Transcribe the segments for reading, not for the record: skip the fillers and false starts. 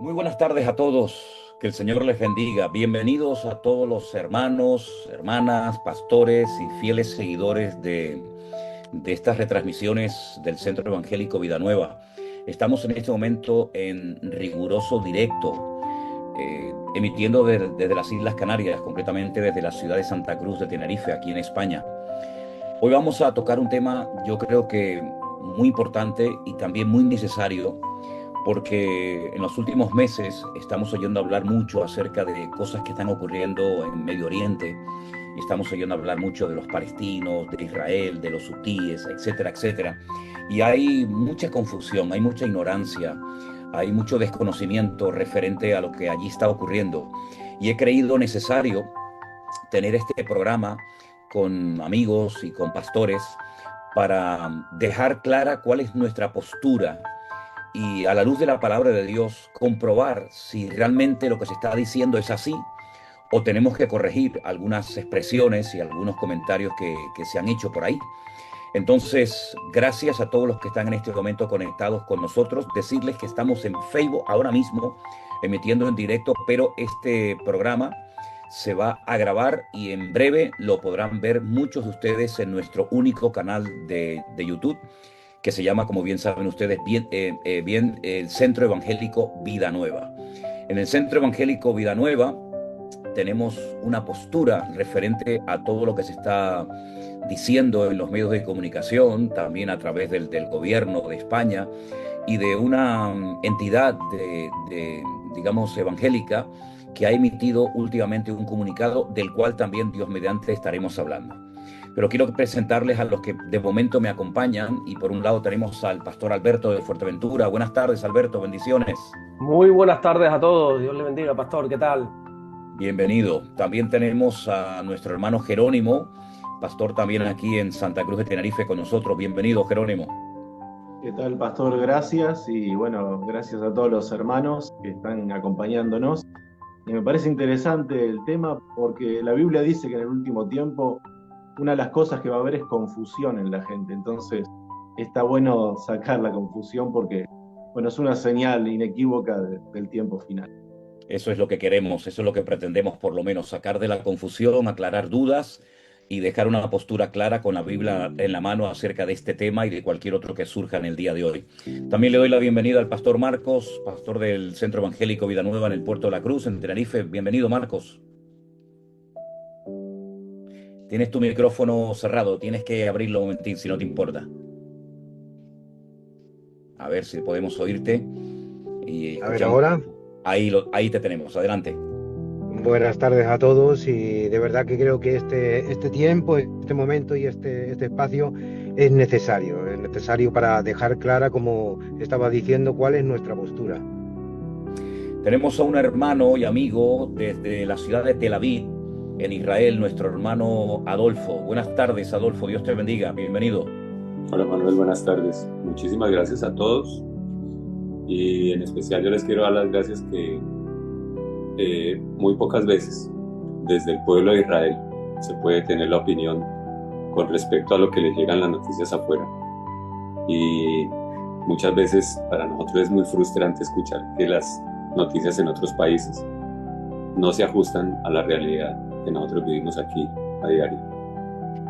Muy buenas tardes a todos, que el Señor les bendiga. Bienvenidos a todos los hermanos, hermanas, pastores y fieles seguidores de estas retransmisiones del Centro Evangélico Vida Nueva. Estamos en este momento en riguroso directo, emitiendo desde las Islas Canarias, concretamente desde la ciudad de Santa Cruz de Tenerife, aquí en España. Hoy vamos a tocar un tema, yo creo que muy importante y también muy necesario, porque en los últimos meses estamos oyendo hablar mucho acerca de cosas que están ocurriendo en Medio Oriente. Estamos oyendo hablar mucho de los palestinos, de Israel, de los hutíes, etcétera, etcétera. Y hay mucha confusión, hay mucha ignorancia, hay mucho desconocimiento referente a lo que allí está ocurriendo. Y he creído necesario tener este programa con amigos y con pastores para dejar clara cuál es nuestra postura y, a la luz de la palabra de Dios, comprobar si realmente lo que se está diciendo es así o tenemos que corregir algunas expresiones y algunos comentarios que se han hecho por ahí. Entonces, gracias a todos los que están en este momento conectados con nosotros. Decirles que estamos en Facebook ahora mismo emitiendo en directo, pero este programa se va a grabar y en breve lo podrán ver muchos de ustedes en nuestro único canal de YouTube, que se llama, como bien saben ustedes, el Centro Evangélico Vida Nueva. En el Centro Evangélico Vida Nueva tenemos una postura referente a todo lo que se está diciendo en los medios de comunicación, también a través del gobierno de España y de una entidad digamos, evangélica que ha emitido últimamente un comunicado del cual también, Dios mediante, estaremos hablando. Pero quiero presentarles a los que de momento me acompañan, y por un lado tenemos al pastor Alberto de Fuerteventura. Buenas tardes, Alberto, bendiciones. Muy buenas tardes a todos. Dios le bendiga, pastor. ¿Qué tal? Bienvenido. También tenemos a nuestro hermano Jerónimo, pastor también aquí en Santa Cruz de Tenerife con nosotros. Bienvenido, Jerónimo. ¿Qué tal, pastor? Gracias y bueno, gracias a todos los hermanos que están acompañándonos. Y me parece interesante el tema porque la Biblia dice que en el último tiempo una de las cosas que va a haber es confusión en la gente. Entonces está bueno sacar la confusión porque, bueno, es una señal inequívoca del tiempo final. Eso es lo que queremos, eso es lo que pretendemos, por lo menos, sacar de la confusión, aclarar dudas y dejar una postura clara con la Biblia en la mano acerca de este tema y de cualquier otro que surja en el día de hoy. También le doy la bienvenida al pastor Marcos, pastor del Centro Evangélico Vida Nueva en el Puerto de la Cruz, en Tenerife. Bienvenido, Marcos. Tienes tu micrófono cerrado, tienes que abrirlo un momentín, si no te importa. A ver si podemos oírte y A ver, escuchamos. ahora, Ahí te tenemos, adelante. buenas tardes a todos y de verdad que creo que este tiempo, este momento y este espacio es necesario para dejar clara, como estaba diciendo, cuál es nuestra postura. Tenemos a un hermano y amigo desde la ciudad de Tel Aviv, en Israel, nuestro hermano Adolfo. Buenas tardes, Adolfo, Dios te bendiga, bienvenido. Hola Manuel, buenas tardes. Muchísimas gracias a todos y en especial yo les quiero dar las gracias que muy pocas veces desde el pueblo de Israel se puede tener la opinión con respecto a lo que les llegan las noticias afuera. Y muchas veces para nosotros es muy frustrante escuchar que las noticias en otros países no se ajustan a la realidad que nosotros vivimos aquí a diario.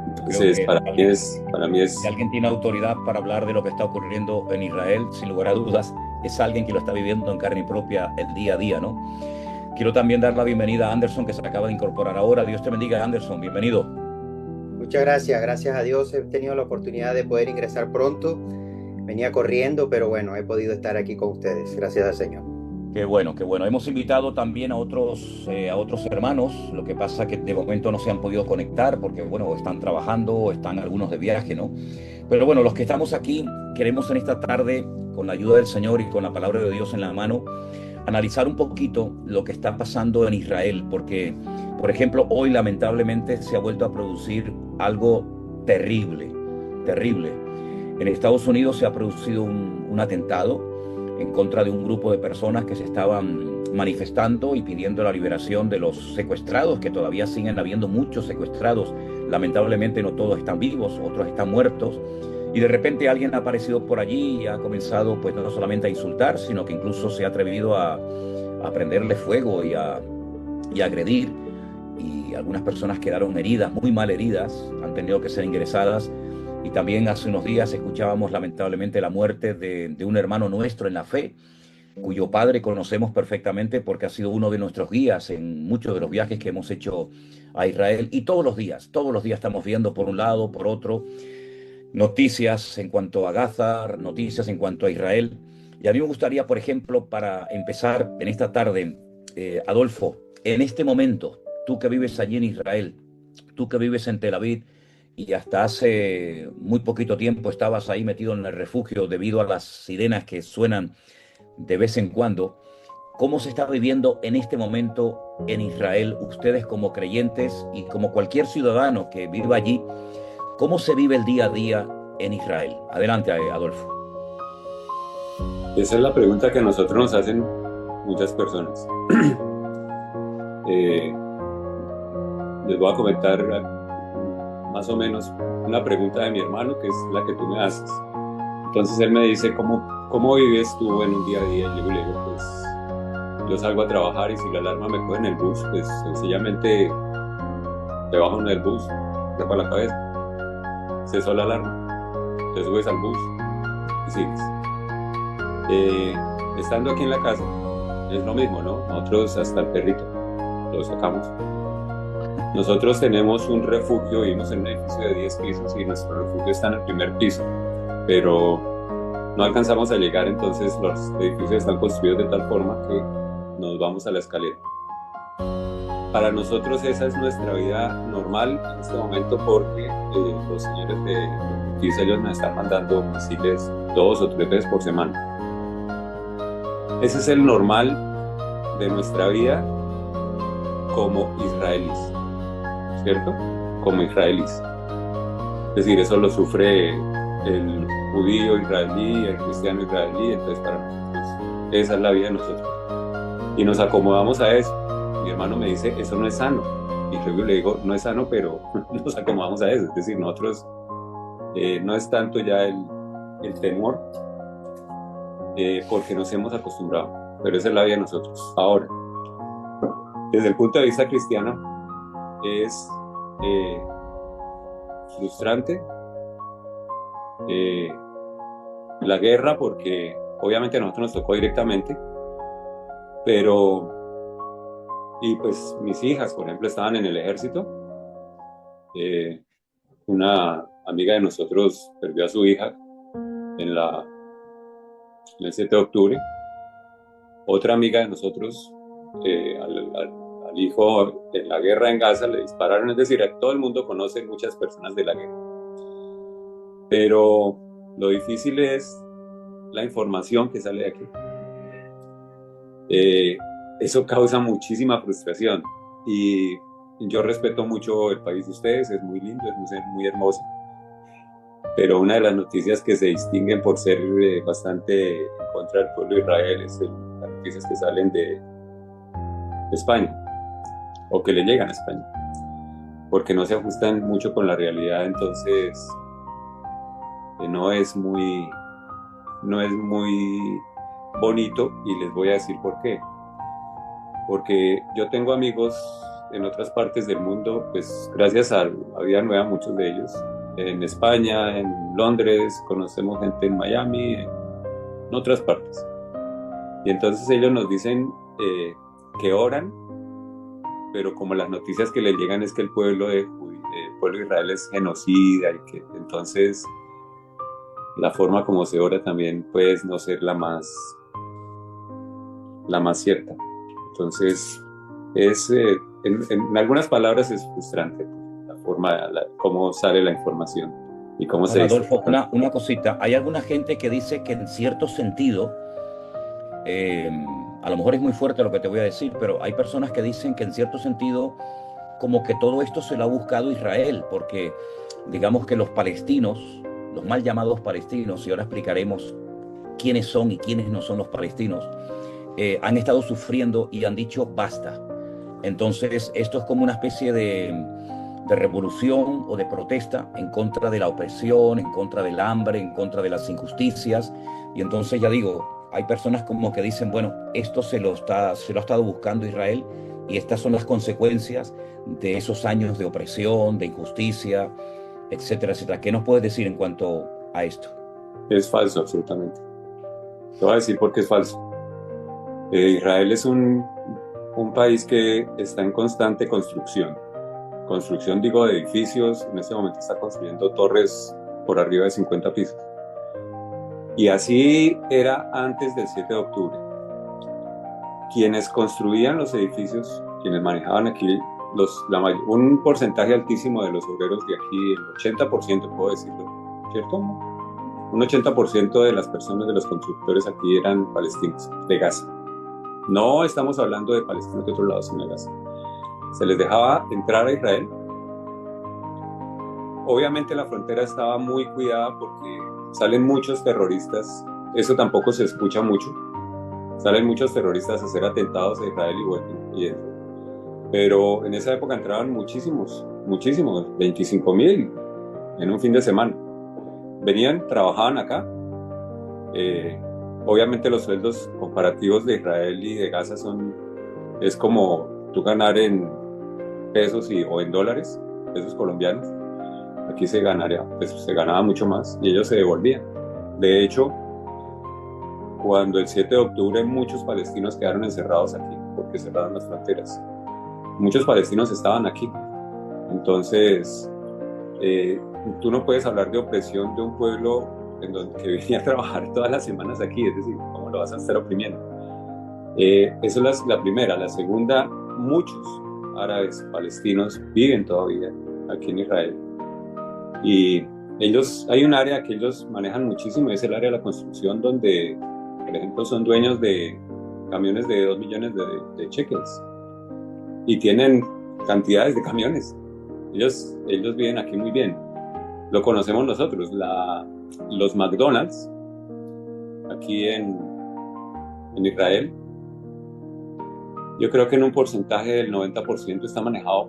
Entonces, para mí es si alguien tiene autoridad para hablar de lo que está ocurriendo en Israel, sin lugar a dudas, es alguien que lo está viviendo en carne propia el día a día, ¿no? Quiero también dar la bienvenida a Anderson, que se acaba de incorporar ahora. Dios te bendiga, Anderson, bienvenido. Muchas gracias, gracias a Dios he tenido la oportunidad de poder ingresar pronto. Venía corriendo, pero bueno, he podido estar aquí con ustedes, gracias al Señor. Qué bueno, qué bueno. Hemos invitado también a otros hermanos. Lo que pasa es que de momento no se han podido conectar porque, bueno, están trabajando o están algunos de viaje, ¿no? Pero bueno, los que estamos aquí queremos en esta tarde, con la ayuda del Señor y con la palabra de Dios en la mano, analizar un poquito lo que está pasando en Israel, porque, por ejemplo, hoy lamentablemente se ha vuelto a producir algo terrible, terrible. En Estados Unidos se ha producido un atentado en contra de un grupo de personas que se estaban manifestando y pidiendo la liberación de los secuestrados, que todavía siguen habiendo muchos secuestrados. Lamentablemente no todos están vivos, otros están muertos. Y de repente alguien ha aparecido por allí y ha comenzado pues no solamente a insultar, sino que incluso se ha atrevido a prenderle fuego y a agredir. Y algunas personas quedaron heridas, muy mal heridas, han tenido que ser ingresadas. Y también hace unos días escuchábamos lamentablemente la muerte de un hermano nuestro en la fe, cuyo padre conocemos perfectamente porque ha sido uno de nuestros guías en muchos de los viajes que hemos hecho a Israel. Y todos los días estamos viendo por un lado, por otro, noticias en cuanto a Gaza, noticias en cuanto a Israel. Y a mí me gustaría, por ejemplo, para empezar en esta tarde, Adolfo, en este momento, tú que vives allí en Israel, tú que vives en Tel Aviv y hasta hace muy poquito tiempo estabas ahí metido en el refugio debido a las sirenas que suenan de vez en cuando, ¿cómo se está viviendo en este momento en Israel? Ustedes como creyentes y como cualquier ciudadano que viva allí, ¿cómo se vive el día a día en Israel? Adelante, Adolfo. Esa es la pregunta que a nosotros nos hacen muchas personas. Les voy a comentar más o menos una pregunta de mi hermano, que es la que tú me haces. Entonces él me dice, ¿cómo vives tú en un día a día? Y yo le digo, pues yo salgo a trabajar y si la alarma me coge en el bus, pues sencillamente te bajo en el bus, te tapo la cabeza, cesó la alarma, te subes al bus y sigues. Estando aquí en la casa es lo mismo, ¿no? Nosotros hasta el perrito lo sacamos. Nosotros tenemos un refugio, vivimos en un edificio de 10 pisos y nuestro refugio está en el primer piso, pero no alcanzamos a llegar, entonces los edificios están construidos de tal forma que nos vamos a la escalera. Para nosotros esa es nuestra vida normal en este momento porque los señores de justicia, ellos nos están mandando misiles 2 o 3 veces por semana. Ese es el normal de nuestra vida como israelíes, ¿cierto? Como israelíes. Es decir, eso lo sufre el judío israelí, el cristiano israelí, entonces para nosotros esa es la vida de nosotros. Y nos acomodamos a eso. Mi hermano me dice, eso no es sano. Y luego le digo, no es sano, pero nos acomodamos a eso. Es decir, nosotros no es tanto ya el temor, porque nos hemos acostumbrado, pero esa es la vida de nosotros. Ahora, desde el punto de vista cristiano, es frustrante la guerra, porque obviamente a nosotros nos tocó directamente, pero, y pues mis hijas, por ejemplo, estaban en el ejército. Una amiga de nosotros perdió a su hija en el 7 de octubre. Otra amiga de nosotros, al hijo en la guerra en Gaza, le dispararon. Es decir, todo el mundo conoce muchas personas de la guerra. Pero lo difícil es la información que sale de aquí. Eso causa muchísima frustración. Y yo respeto mucho el país de ustedes, es muy lindo, es muy hermoso. Pero una de las noticias que se distinguen por ser bastante en contra del pueblo de Israel es las noticias que salen de España, o que le llegan a España, porque no se ajustan mucho con la realidad. Entonces no es muy bonito, y les voy a decir por qué. Porque yo tengo amigos en otras partes del mundo, pues gracias a Vida Nueva, muchos de ellos en España, en Londres, conocemos gente en Miami, en otras partes. Y entonces ellos nos dicen que oran, pero como las noticias que les llegan es que el pueblo de Israel es genocida, y que entonces la forma como se ora también puede no ser la más cierta. Entonces en algunas palabras es frustrante la forma, cómo sale la información y cómo se dice. Adolfo, una cosita. Hay alguna gente que dice que en cierto sentido, a lo mejor es muy fuerte lo que te voy a decir, pero hay personas que dicen que en cierto sentido como que todo esto se lo ha buscado Israel, porque digamos que los palestinos, los mal llamados palestinos, y ahora explicaremos quiénes son y quiénes no son los palestinos, han estado sufriendo y han dicho basta. Entonces esto es como una especie de de revolución o de protesta en contra de la opresión, en contra del hambre, en contra de las injusticias. Y entonces ya digo, hay personas como que dicen, bueno, esto se lo ha estado buscando Israel y estas son las consecuencias de esos años de opresión, de injusticia, etcétera, etcétera. ¿Qué nos puedes decir en cuanto a esto? Es falso, absolutamente. Te voy a decir por qué es falso. Israel es un país que está en constante construcción. Construcción, digo, de edificios. En este momento está construyendo torres por arriba de 50 pisos. Y así era antes del 7 de octubre. Quienes construían los edificios, quienes manejaban aquí, un porcentaje altísimo de los obreros de aquí, el 80%, puedo decirlo, ¿cierto? Un 80% de las personas, de los constructores aquí eran palestinos, de Gaza. No estamos hablando de palestinos de otro lado, sino de Gaza. Se les dejaba entrar a Israel. Obviamente la frontera estaba muy cuidada porque salen muchos terroristas. Eso tampoco se escucha mucho. Salen muchos terroristas a hacer atentados a Israel y vuelven. Pero en esa época entraban muchísimos, 25,000 en un fin de semana. Venían, trabajaban acá. Obviamente los sueldos comparativos de Israel y de Gaza es como tú ganar en pesos o en dólares, pesos colombianos. Aquí se ganaba mucho más y ellos se devolvían. De hecho, cuando el 7 de octubre muchos palestinos quedaron encerrados aquí porque cerraron las fronteras. Muchos palestinos estaban aquí. Entonces, tú no puedes hablar de opresión de un pueblo que venía a trabajar todas las semanas aquí, es decir, ¿cómo lo vas a estar oprimiendo? Eso es la primera. La segunda, muchos árabes palestinos viven todavía aquí en Israel. Y hay un área que ellos manejan muchísimo, es el área de la construcción, donde, por ejemplo, son dueños de camiones de 2 millones de shekels y tienen cantidades de camiones. Ellos viven aquí muy bien. Lo conocemos nosotros, los McDonald's aquí en Israel. Yo creo que en un porcentaje del 90% está manejado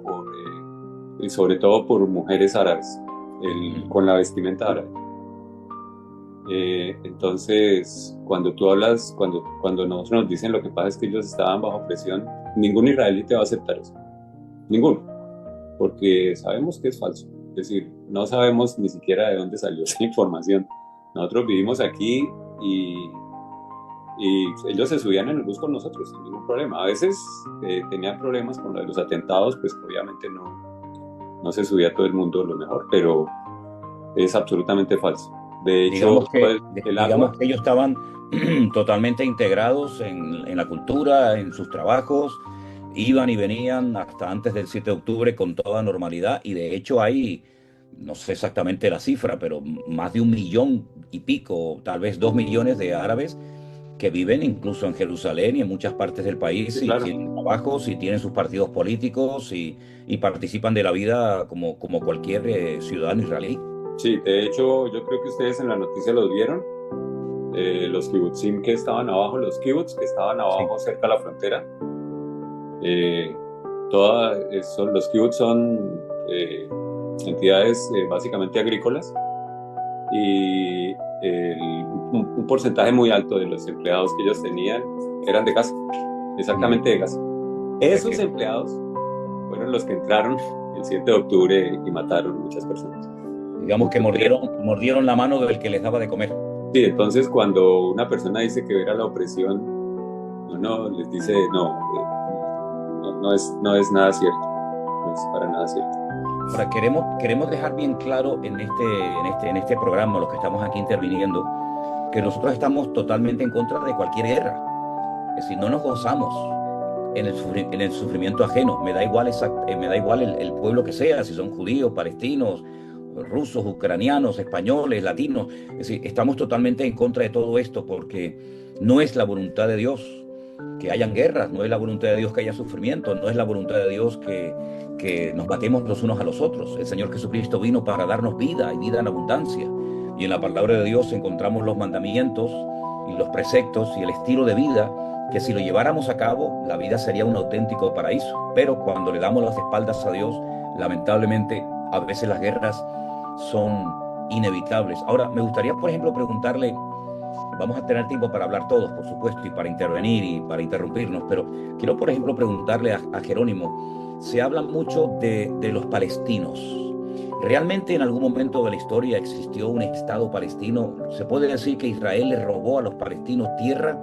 y sobre todo por mujeres árabes, con la vestimenta árabe. Entonces, cuando tú hablas, cuando nosotros nos dicen lo que pasa es que ellos estaban bajo presión, ningún israelí te va a aceptar eso. Ninguno. Porque sabemos que es falso. Es decir, no sabemos ni siquiera de dónde salió esa información. Nosotros vivimos aquí y ellos se subían en el bus con nosotros, sin ningún problema. A veces tenían problemas con lo de los atentados, pues obviamente no se subía todo el mundo lo mejor, pero es absolutamente falso. De hecho, digamos que ellos estaban totalmente integrados en la cultura, en sus trabajos, iban y venían hasta antes del 7 de octubre con toda normalidad, y de hecho hay, no sé exactamente la cifra, pero más de 1 millón y pico, tal vez 2 millones de árabes que viven incluso en Jerusalén y en muchas partes del país, sí, claro. Y tienen trabajos y tienen sus partidos políticos y participan de la vida como cualquier ciudadano israelí. Sí, de hecho, yo creo que ustedes en la noticia los vieron, los kibbutzim que estaban abajo, los kibbutz que estaban abajo, sí, cerca de la frontera. Los kibbutz son entidades básicamente agrícolas, y un porcentaje muy alto de los empleados que ellos tenían eran de Gaza, exactamente de Gaza. Esos empleados fueron los que entraron el 7 de octubre y mataron muchas personas. Digamos que mordieron la mano del que les daba de comer. Sí, entonces cuando una persona dice que era la opresión, uno les dice no es nada cierto, no es para nada cierto. Ahora, queremos dejar bien claro en este programa, los que estamos aquí interviniendo, que nosotros estamos totalmente en contra de cualquier guerra. Es decir, no nos gozamos en el sufrimiento ajeno. Me da igual el pueblo que sea, si son judíos, palestinos, rusos, ucranianos, españoles, latinos. Es decir, estamos totalmente en contra de todo esto, porque no es la voluntad de Dios que hayan guerras, no es la voluntad de Dios que haya sufrimiento, no es la voluntad de Dios que nos matemos los unos a los otros. El Señor Jesucristo vino para darnos vida y vida en abundancia. Y en la palabra de Dios encontramos los mandamientos y los preceptos y el estilo de vida que, si lo lleváramos a cabo, la vida sería un auténtico paraíso. Pero cuando le damos las espaldas a Dios, lamentablemente a veces las guerras son inevitables. Ahora, me gustaría, por ejemplo, preguntarle, vamos a tener tiempo para hablar todos, por supuesto, y para intervenir y para interrumpirnos, pero quiero, por ejemplo, preguntarle a Jerónimo, se habla mucho de los palestinos. ¿Realmente en algún momento de la historia existió un Estado palestino? ¿Se puede decir que Israel le robó a los palestinos tierra?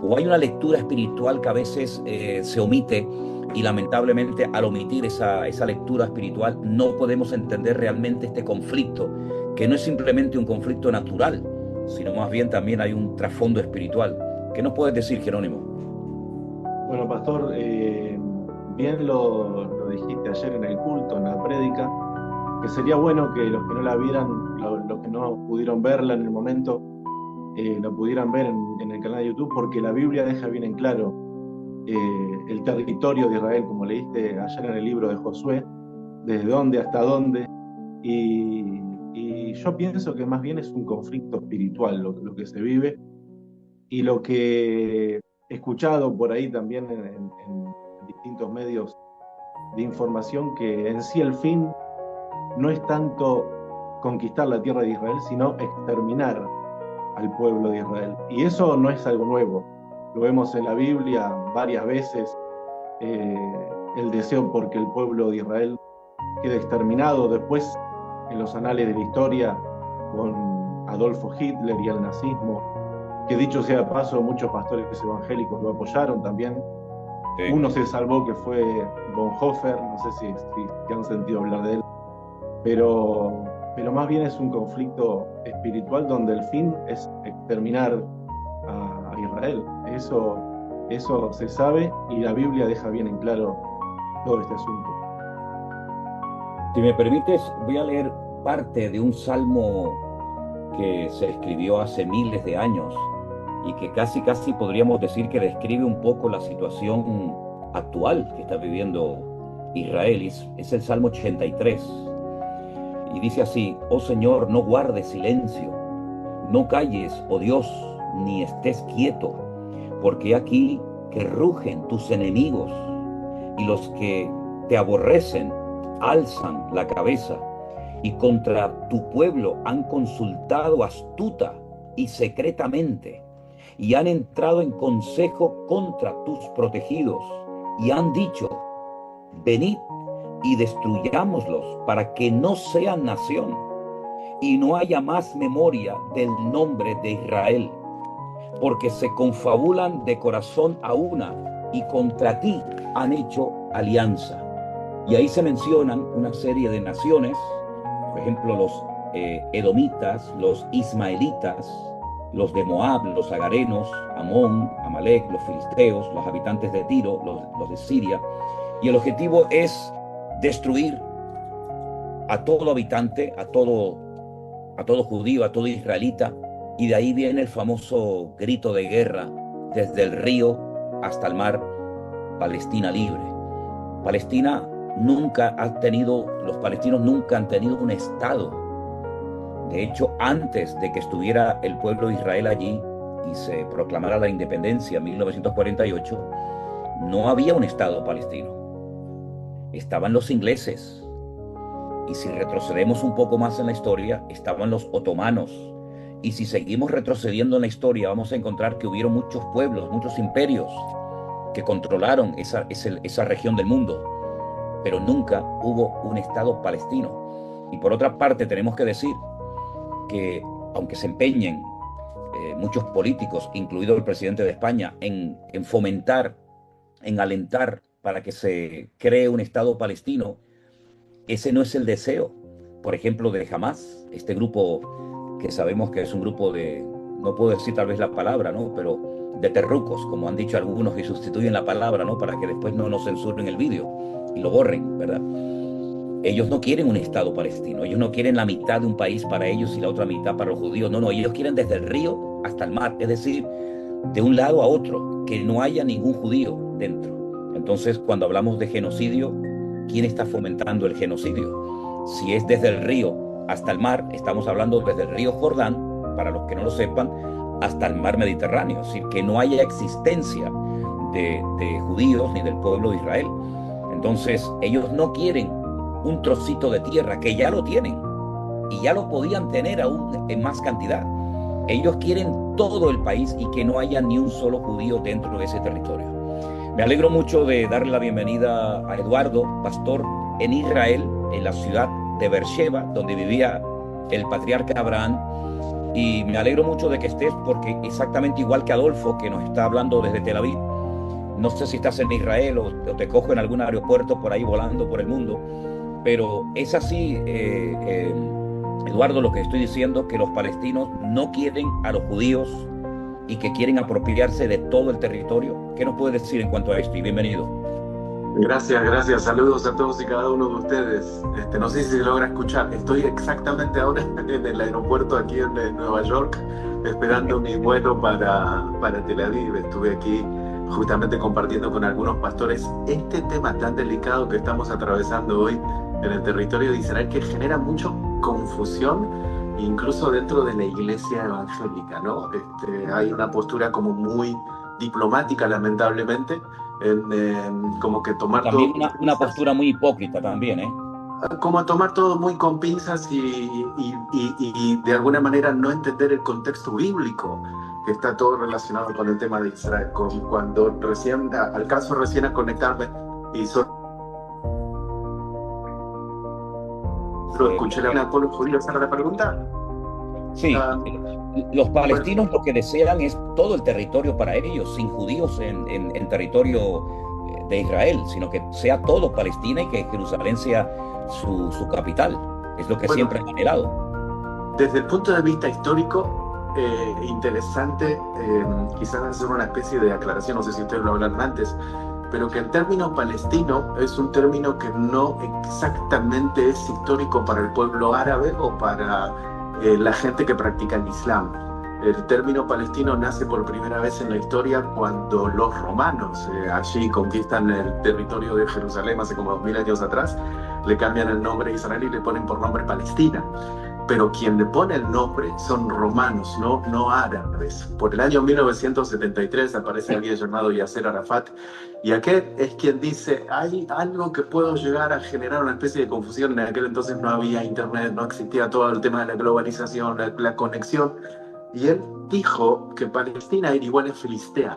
¿O hay una lectura espiritual que a veces se omite y lamentablemente al omitir esa lectura espiritual no podemos entender realmente este conflicto, que no es simplemente un conflicto natural, sino más bien también hay un trasfondo espiritual? ¿Qué nos puedes decir, Jerónimo? Bueno, pastor, bien lo dijiste ayer en el culto, en la prédica, que sería bueno que los que no la vieran, los que no pudieron verla en el momento, lo pudieran ver en el canal de YouTube, porque la Biblia deja bien en claro el territorio de Israel, como leíste ayer en el libro de Josué, desde dónde hasta dónde, y yo pienso que más bien es un conflicto espiritual lo que se vive, y lo que he escuchado por ahí también en distintos medios de información, que en sí el fin no es tanto conquistar la tierra de Israel, sino exterminar al pueblo de Israel. Y eso no es algo nuevo. Lo vemos en la Biblia varias veces, el deseo porque el pueblo de Israel quede exterminado. Después, en los anales de la historia, con Adolfo Hitler y el nazismo, que dicho sea de paso, muchos pastores evangélicos lo apoyaron también. Sí. Uno se salvó, que fue Bonhoeffer, no sé si han sentido hablar de él, pero más bien es un conflicto espiritual donde el fin es exterminar a Israel. Eso se sabe, y la Biblia deja bien en claro todo este asunto. Si me permites, voy a leer parte de un salmo que se escribió hace miles de años y que casi podríamos decir que describe un poco la situación actual que está viviendo Israel. Es el Salmo 83. Y dice así: oh Señor, no guardes silencio, no calles, oh Dios, ni estés quieto, porque aquí que rugen tus enemigos, y los que te aborrecen alzan la cabeza, y contra tu pueblo han consultado astuta y secretamente, y han entrado en consejo contra tus protegidos, y han dicho: venid y destruyámoslos, para que no sean nación, y no haya más memoria del nombre de Israel, porque se confabulan de corazón a una, y contra ti han hecho alianza. Y ahí se mencionan una serie de naciones, por ejemplo los edomitas, los ismaelitas, los de Moab, los agarenos, Amón, Amalek, los filisteos, los habitantes de Tiro, los de Siria. Y el objetivo es destruir a todo habitante, a todo judío, a todo israelita. Y de ahí viene el famoso grito de guerra: desde el río hasta el mar, Palestina libre. Palestina nunca ha tenido, los palestinos nunca han tenido un estado. De hecho, antes de que estuviera el pueblo de Israel allí y se proclamara la independencia en 1948, no había un estado palestino. Estaban los ingleses. Y si retrocedemos un poco más en la historia, estaban los otomanos. Y si seguimos retrocediendo en la historia, vamos a encontrar que hubieron muchos pueblos, muchos imperios que controlaron esa región del mundo, pero nunca hubo un Estado palestino. Y por otra parte, tenemos que decir que aunque se empeñen muchos políticos, incluido el presidente de España, en fomentar, en alentar para que se cree un Estado palestino, ese no es el deseo, por ejemplo, de Hamás, este grupo que sabemos que es un grupo de, no puedo decir tal vez la palabra, ¿no?, pero de terrucos, como han dicho algunos, y sustituyen la palabra, ¿no?, para que después no nos censuren el vídeo y lo borren, ¿verdad? Ellos no quieren un Estado palestino, ellos no quieren la mitad de un país para ellos y la otra mitad para los judíos, no, ellos quieren desde el río hasta el mar, es decir, de un lado a otro, que no haya ningún judío dentro. Entonces, cuando hablamos de genocidio, ¿quién está fomentando el genocidio? Si es desde el río hasta el mar, estamos hablando desde el río Jordán, para los que no lo sepan, hasta el mar Mediterráneo, es decir, que no haya existencia de judíos ni del pueblo de Israel. Entonces, ellos no quieren un trocito de tierra, que ya lo tienen y ya lo podían tener aún en más cantidad. Ellos quieren todo el país y que no haya ni un solo judío dentro de ese territorio. Me alegro mucho de darle la bienvenida a Eduardo, pastor en Israel, en la ciudad de Beersheba, donde vivía el patriarca Abraham. Y me alegro mucho de que estés, porque exactamente igual que Adolfo, que nos está hablando desde Tel Aviv, no sé si estás en Israel o te cojo en algún aeropuerto por ahí volando por el mundo, pero es así, Eduardo, lo que estoy diciendo, que los palestinos no quieren a los judíos y que quieren apropiarse de todo el territorio. ¿Qué nos puedes decir en cuanto a esto? Y bienvenido. Gracias. Saludos a todos y cada uno de ustedes. No sé si se logra escuchar. Estoy exactamente ahora en el aeropuerto aquí en Nueva York, esperando mi vuelo para Tel Aviv. Estuve aquí justamente compartiendo con algunos pastores este tema tan delicado que estamos atravesando hoy en el territorio de Israel, que genera mucho confusión, incluso dentro de la iglesia evangélica, ¿no? Hay una postura como muy diplomática, lamentablemente, como que tomar también todo una postura muy hipócrita también, como tomar todo muy con pinzas y de alguna manera no entender el contexto bíblico, que está todo relacionado con el tema de Israel. Cuando alcanzo recién a conectarme y solo escuché la pueblo judío hacer la pregunta. Sí, los palestinos lo que desean es todo el territorio para ellos, sin judíos en territorio de Israel, sino que sea todo Palestina y que Jerusalén sea su capital. Es lo que siempre han anhelado. Desde el punto de vista histórico, interesante, quizás hacer una especie de aclaración, no sé si ustedes lo hablaron antes, pero que el término palestino es un término que no exactamente es histórico para el pueblo árabe o para la gente que practica el Islam. El término palestino nace por primera vez en la historia cuando los romanos allí conquistan el territorio de Jerusalén hace como 2000 años atrás, le cambian el nombre a Israel y le ponen por nombre Palestina. Pero quien le pone el nombre son romanos, no árabes. Por el año 1973 aparece alguien llamado Yasser Arafat, y aquel es quien dice, hay algo que puedo llegar a generar una especie de confusión. En aquel entonces no había internet, no existía todo el tema de la globalización, la conexión, y él dijo que Palestina era igual a Filistea.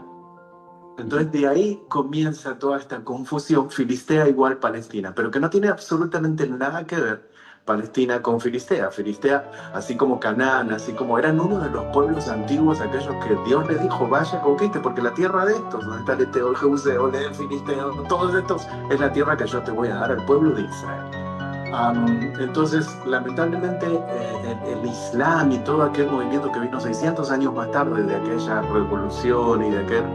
Entonces de ahí comienza toda esta confusión, Filistea igual Palestina, pero que no tiene absolutamente nada que ver Palestina con Filistea. Filistea, así como Canaán, así como eran uno de los pueblos antiguos, aquellos que Dios le dijo, vaya, conquiste, porque la tierra de estos, donde está el Eteo, el Jebuseo, el Filisteo, todos estos, es la tierra que yo te voy a dar al pueblo de Israel. Entonces, lamentablemente, el Islam y todo aquel movimiento que vino 600 años más tarde de aquella revolución y de aquel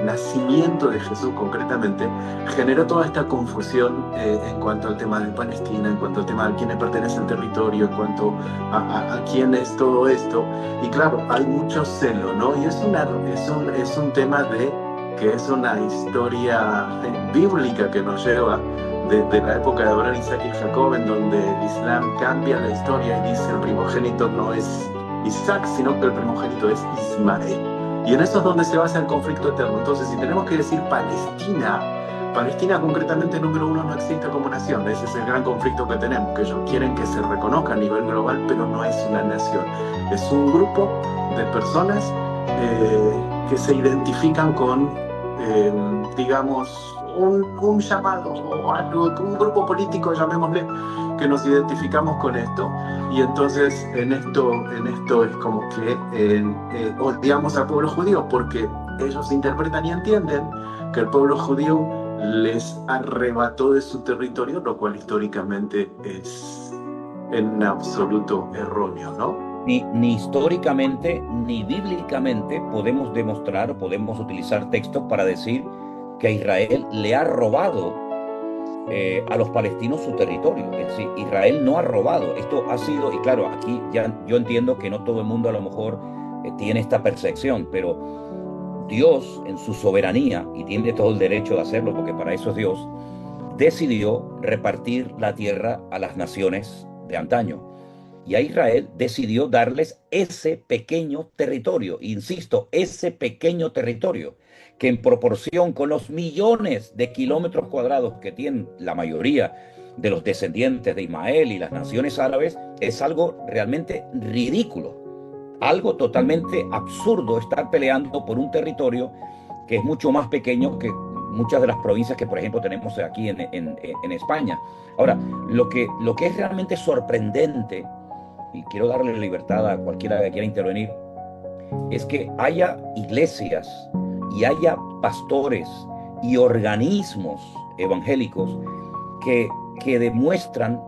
nacimiento de Jesús concretamente, generó toda esta confusión en cuanto al tema de Palestina, en cuanto al tema de quién le pertenece el territorio, en cuanto a quién es todo esto. Y claro, hay mucho celo, ¿no? Y es un tema que es una historia bíblica que nos lleva desde la época de Abraham, Isaac y Jacob, en donde el Islam cambia la historia y dice el primogénito no es Isaac, sino que el primogénito es Ismael. Y en eso es donde se basa el conflicto eterno. Entonces, si tenemos que decir Palestina concretamente, número uno, no existe como nación. Ese es el gran conflicto que tenemos, que ellos quieren que se reconozca a nivel global, pero no es una nación. Es un grupo de personas que se identifican con, digamos, un llamado o algo, un grupo político, llamémosle, que nos identificamos con esto. Y entonces en esto es como que odiamos al pueblo judío, porque ellos interpretan y entienden que el pueblo judío les arrebató de su territorio, lo cual históricamente es en absoluto erróneo, ¿no? Ni históricamente ni bíblicamente podemos demostrar o podemos utilizar textos para decir que Israel le ha robado a los palestinos su territorio. Es decir, Israel no ha robado. Esto ha sido, y claro, aquí ya yo entiendo que no todo el mundo a lo mejor tiene esta percepción, pero Dios en su soberanía, y tiene todo el derecho de hacerlo porque para eso es Dios, decidió repartir la tierra a las naciones de antaño. Y a Israel decidió darles ese pequeño territorio, insisto, ese pequeño territorio. que en proporción con los millones de kilómetros cuadrados que tienen la mayoría de los descendientes de Ismael y las naciones árabes, es algo realmente ridículo, algo totalmente absurdo estar peleando por un territorio que es mucho más pequeño que muchas de las provincias que, por ejemplo, tenemos aquí en España. Ahora, lo que es realmente sorprendente, y quiero darle libertad a cualquiera que quiera intervenir, es que haya iglesias y haya pastores y organismos evangélicos que demuestran,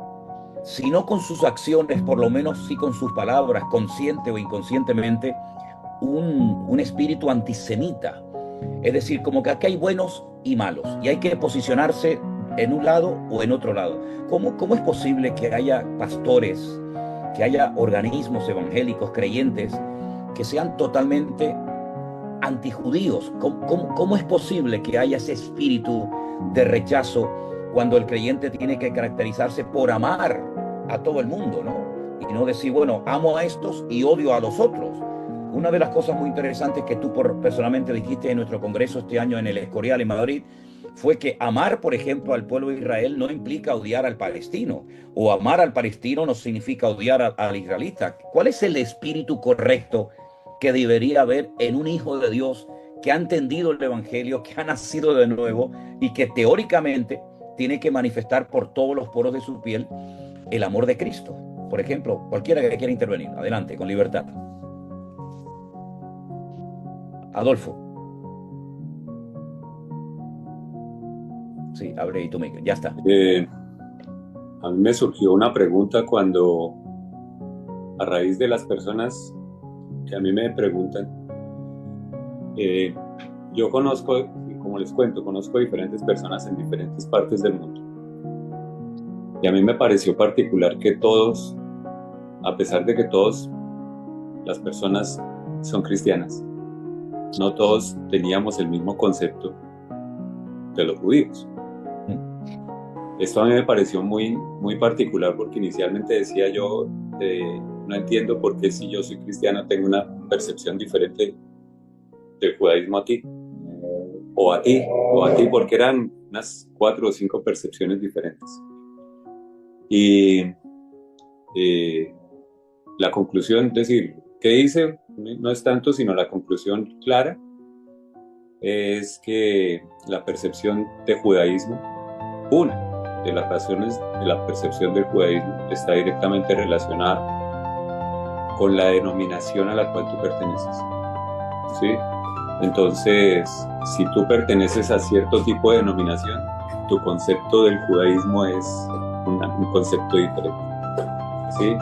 si no con sus acciones, por lo menos sí con sus palabras, consciente o inconscientemente, un espíritu antisemita. Es decir, como que aquí hay buenos y malos, y hay que posicionarse en un lado o en otro lado. ¿Cómo es posible que haya pastores, que haya organismos evangélicos creyentes que sean totalmente antijudíos? ¿Cómo es posible que haya ese espíritu de rechazo cuando el creyente tiene que caracterizarse por amar a todo el mundo, ¿no? Y no decir, bueno, amo a estos y odio a los otros. Una de las cosas muy interesantes que tú personalmente dijiste en nuestro congreso este año en el Escorial en Madrid fue que amar, por ejemplo, al pueblo de Israel no implica odiar al palestino, o amar al palestino no significa odiar al israelita. ¿Cuál es el espíritu correcto que debería haber en un hijo de Dios que ha entendido el evangelio, que ha nacido de nuevo y que teóricamente tiene que manifestar por todos los poros de su piel el amor de Cristo? Por ejemplo, cualquiera que quiera intervenir, adelante, con libertad. Adolfo. Sí, abre ahí tu micro, ya está. A mí me surgió una pregunta cuando, a raíz de las personas que a mí me preguntan, yo conozco, como les cuento, conozco diferentes personas en diferentes partes del mundo. Y a mí me pareció particular que todos, a pesar de que todas las personas son cristianas, no todos teníamos el mismo concepto de los judíos. Esto a mí me pareció muy, muy particular porque inicialmente decía yo, no entiendo por qué si yo soy cristiano tengo una percepción diferente del judaísmo a ti, o a ti, porque eran unas 4 o 5 percepciones diferentes. Y la conclusión, es decir, ¿qué dice? No es tanto, sino la conclusión clara es que la percepción de judaísmo, una de las razones de la percepción del judaísmo está directamente relacionada con la denominación a la cual tú perteneces, ¿sí? Entonces, si tú perteneces a cierto tipo de denominación, tu concepto del judaísmo es un concepto diferente, ¿sí?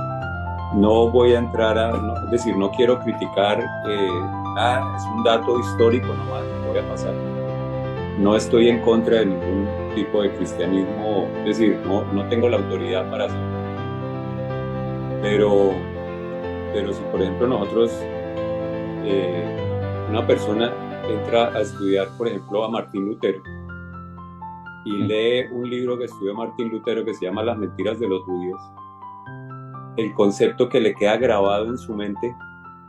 No voy a entrar es decir, no quiero criticar nada, es un dato histórico nomás, no voy a pasar. No estoy en contra de ningún tipo de cristianismo, es decir, no tengo la autoridad para hacerlo. Pero si, por ejemplo, nosotros, una persona entra a estudiar, por ejemplo, a Martín Lutero y lee un libro que estudió Martín Lutero que se llama Las mentiras de los judíos, el concepto que le queda grabado en su mente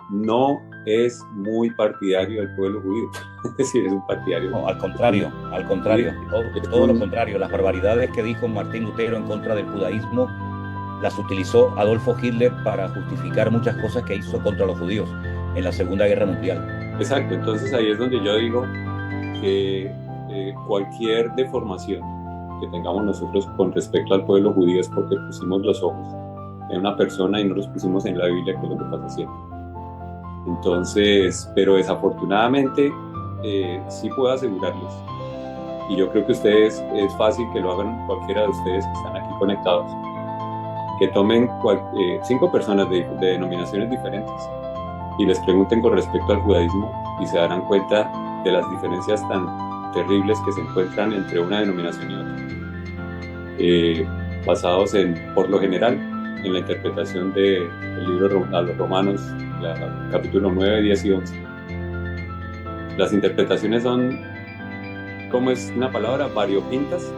no es muy partidario del pueblo judío. Es decir, es un partidario. No, al contrario, todo lo contrario. Las barbaridades que dijo Martín Lutero en contra del judaísmo las utilizó Adolfo Hitler para justificar muchas cosas que hizo contra los judíos en la Segunda Guerra Mundial. Exacto, entonces ahí es donde yo digo que cualquier deformación que tengamos nosotros con respecto al pueblo judío es porque pusimos los ojos en una persona y no los pusimos en la Biblia, que es lo que pasa siempre. Entonces, pero desafortunadamente sí puedo asegurarles, y yo creo que ustedes, es fácil que lo hagan cualquiera de ustedes que están aquí conectados, que tomen 5 personas de denominaciones diferentes y les pregunten con respecto al judaísmo y se darán cuenta de las diferencias tan terribles que se encuentran entre una denominación y otra, basados por lo general, en la interpretación del libro a los Romanos, capítulo 9, 10 y 11. Las interpretaciones son, ¿cómo es una palabra? Variopintas.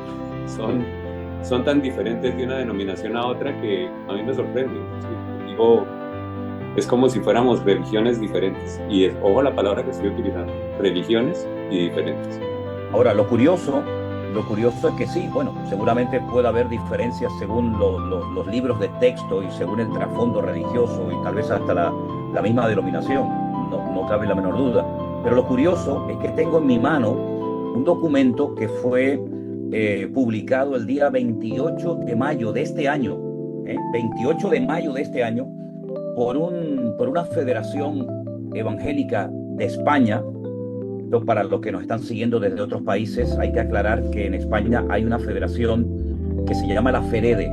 Son tan diferentes de una denominación a otra que a mí me sorprende. ¿Sí? Digo, Es como si fuéramos religiones diferentes. Y ojo la palabra que estoy utilizando, religiones y diferentes. Ahora, lo curioso es que sí, bueno, seguramente puede haber diferencias según los libros de texto y según el trasfondo religioso y tal vez hasta la misma denominación, no cabe la menor duda. Pero lo curioso es que tengo en mi mano un documento que fue publicado el día 28 de mayo de este año, 28 de mayo de este año, por una federación evangélica de España. Entonces, para los que nos están siguiendo desde otros países, hay que aclarar que en España hay una federación que se llama la FEREDE,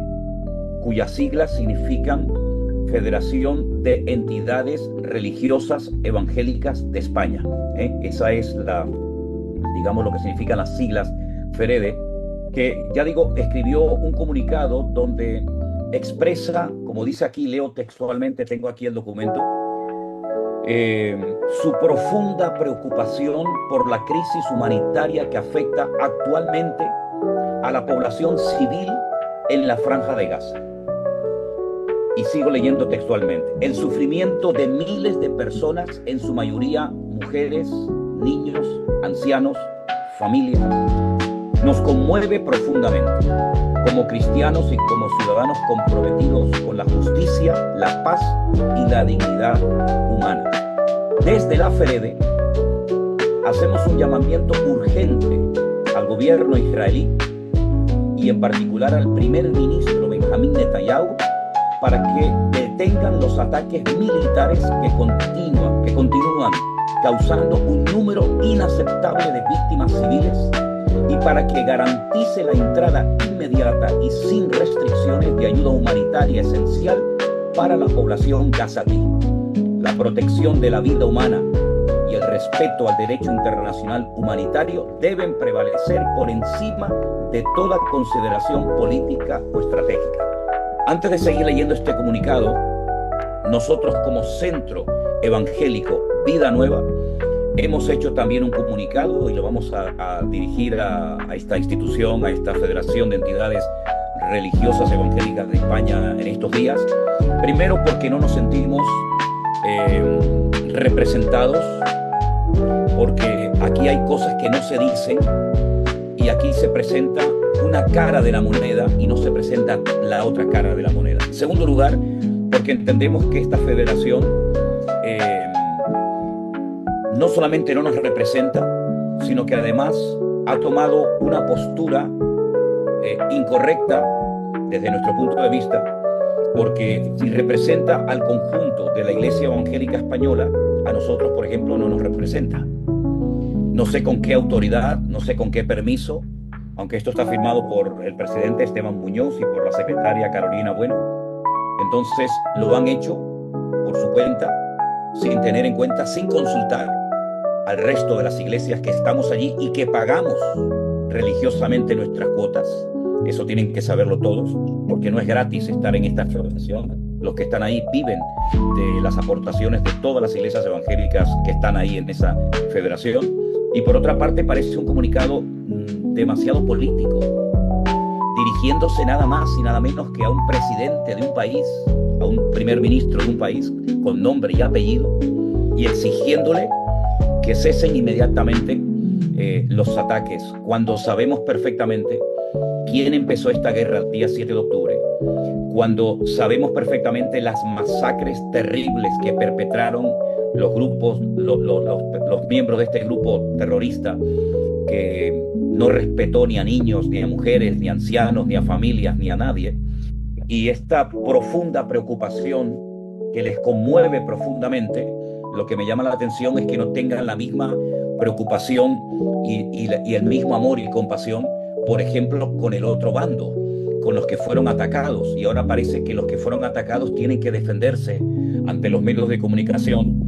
cuyas siglas significan Federación de Entidades Religiosas Evangélicas de España. Esa es digamos, lo que significan las siglas FEREDE, que, ya digo, escribió un comunicado donde expresa, como dice aquí, leo textualmente, tengo aquí el documento, su profunda preocupación por la crisis humanitaria que afecta actualmente a la población civil en la Franja de Gaza. Y sigo leyendo textualmente. El sufrimiento de miles de personas, en su mayoría mujeres, niños, ancianos, familias, nos conmueve profundamente como cristianos y como ciudadanos comprometidos con la justicia, la paz y la dignidad humana. Desde la FEREDE hacemos un llamamiento urgente al gobierno israelí y en particular al primer ministro Benjamín Netanyahu para que detengan los ataques militares que continúan causando un número inaceptable de víctimas civiles y para que garantice la entrada inmediata y sin restricciones de ayuda humanitaria esencial para la población gazatí. La protección de la vida humana y el respeto al derecho internacional humanitario deben prevalecer por encima de toda consideración política o estratégica. Antes de seguir leyendo este comunicado, nosotros como Centro Evangélico Vida Nueva hemos hecho también un comunicado y lo vamos a dirigir a esta institución, a esta Federación de Entidades Religiosas Evangélicas de España en estos días. Primero, porque no nos sentimos representados, porque aquí hay cosas que no se dicen y aquí se presenta una cara de la moneda y no se presenta la otra cara de la moneda. En segundo lugar, porque entendemos que esta federación no solamente no nos representa, sino que además ha tomado una postura incorrecta desde nuestro punto de vista, porque si representa al conjunto de la Iglesia Evangélica Española, a nosotros, por ejemplo, no nos representa. No sé con qué autoridad, no sé con qué permiso, aunque esto está firmado por el presidente Esteban Muñoz y por la secretaria Carolina Bueno. Entonces lo han hecho por su cuenta, sin tener en cuenta, sin consultar al resto de las iglesias que estamos allí y que pagamos religiosamente nuestras cuotas. Eso tienen que saberlo todos, porque no es gratis estar en esta federación. Los que están ahí viven de las aportaciones de todas las iglesias evangélicas que están ahí en esa federación. Y por otra parte parece un comunicado demasiado político, dirigiéndose nada más y nada menos que a un presidente de un país, a un primer ministro de un país con nombre y apellido, y exigiéndole que cesen inmediatamente los ataques, cuando sabemos perfectamente quién empezó esta guerra el día 7 de octubre, cuando sabemos perfectamente las masacres terribles que perpetraron los grupos, los miembros de este grupo terrorista, que no respetó ni a niños, ni a mujeres, ni a ancianos, ni a familias, ni a nadie. Y esta profunda preocupación que les conmueve profundamente, lo que me llama la atención es que no tengan la misma preocupación y el mismo amor y compasión, por ejemplo, con el otro bando, con los que fueron atacados. Y ahora parece que los que fueron atacados tienen que defenderse ante los medios de comunicación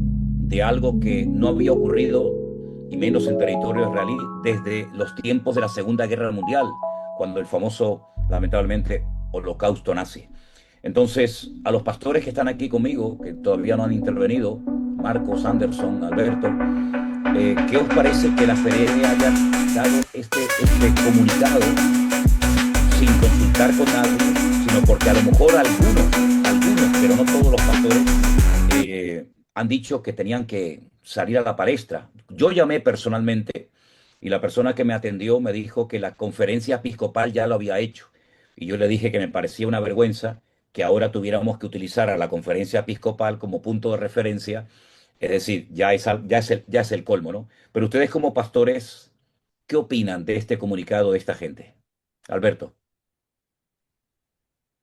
de algo que no había ocurrido, y menos en territorio israelí, desde los tiempos de la Segunda Guerra Mundial, cuando el famoso, lamentablemente, holocausto nazi. Entonces, a los pastores que están aquí conmigo, que todavía no han intervenido, Marcos, Anderson, Alberto, ¿qué os parece que la FEREDE haya dado este comunicado sin consultar con nadie, sino porque a lo mejor algunos, pero no todos los pastores, han dicho que tenían que salir a la palestra. Yo llamé personalmente y la persona que me atendió me dijo que la conferencia episcopal ya lo había hecho. Y yo le dije que me parecía una vergüenza que ahora tuviéramos que utilizar a la conferencia episcopal como punto de referencia. Es decir, ya es el colmo, ¿no? Pero ustedes como pastores, ¿qué opinan de este comunicado de esta gente? Alberto.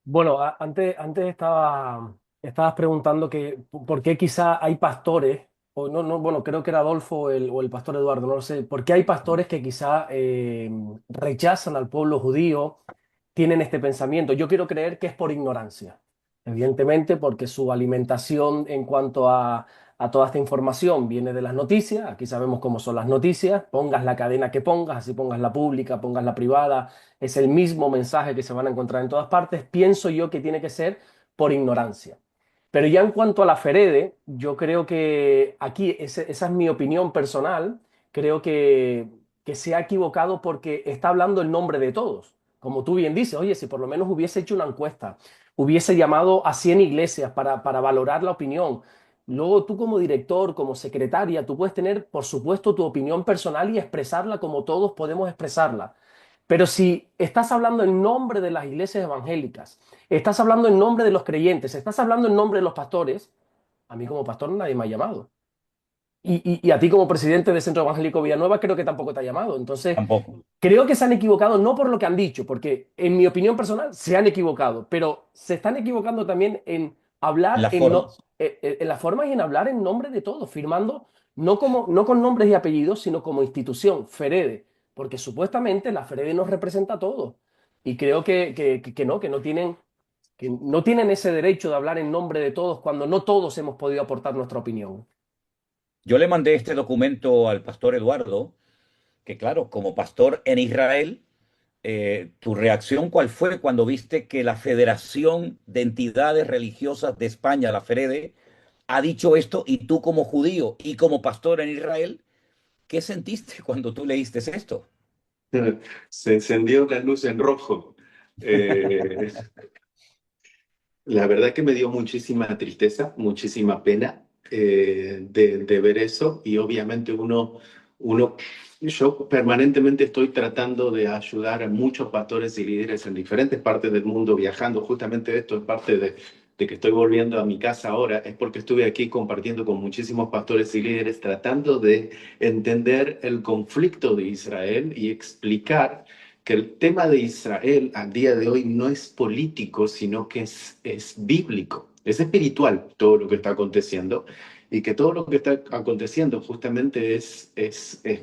Bueno, antes estabas preguntando que por qué quizá hay pastores, o no, no, bueno, creo que era Adolfo o el pastor Eduardo, no lo sé, por qué hay pastores que quizá rechazan al pueblo judío, tienen este pensamiento. Yo quiero creer que es por ignorancia, evidentemente, porque su alimentación en cuanto a toda esta información viene de las noticias. Aquí sabemos cómo son las noticias, pongas la cadena que pongas, así pongas la pública, pongas la privada, es el mismo mensaje que se van a encontrar en todas partes. Pienso yo que tiene que ser por ignorancia. Pero ya en cuanto a la Ferede, yo creo que aquí, esa es mi opinión personal, creo que se ha equivocado porque está hablando en nombre de todos. Como tú bien dices, oye, si por lo menos hubiese hecho una encuesta, hubiese llamado a 100 iglesias para valorar la opinión. Luego tú como director, como secretaria, tú puedes tener, por supuesto, tu opinión personal y expresarla como todos podemos expresarla. Pero si estás hablando en nombre de las iglesias evangélicas, estás hablando en nombre de los creyentes, estás hablando en nombre de los pastores, a mí como pastor nadie me ha llamado. Y a ti como presidente del Centro Evangélico Villanueva creo que tampoco te ha llamado. Entonces, Tampoco. creo que se han equivocado no por lo que han dicho, porque en mi opinión personal se han equivocado, pero se están equivocando también en hablar Las formas. en las formas y en hablar en nombre de todos, firmando no con nombres y apellidos, sino como institución, Ferede, porque supuestamente la Ferede nos representa a todos. Y creo que no tienen ese derecho de hablar en nombre de todos cuando no todos hemos podido aportar nuestra opinión. Yo le mandé este documento al pastor Eduardo, que claro, como pastor en Israel, ¿tu reacción cuál fue cuando viste que la Federación de Entidades Religiosas de España, la FEREDE, ha dicho esto y tú como judío y como pastor en Israel, ¿qué sentiste cuando tú leíste esto? Se encendió la luz en rojo. La verdad que me dio muchísima tristeza, muchísima pena de ver eso y obviamente yo permanentemente estoy tratando de ayudar a muchos pastores y líderes en diferentes partes del mundo viajando. Justamente esto es parte de que estoy volviendo a mi casa ahora, es porque estuve aquí compartiendo con muchísimos pastores y líderes tratando de entender el conflicto de Israel y explicar que el tema de Israel al día de hoy no es político, sino que es bíblico, es espiritual todo lo que está aconteciendo y que todo lo que está aconteciendo justamente es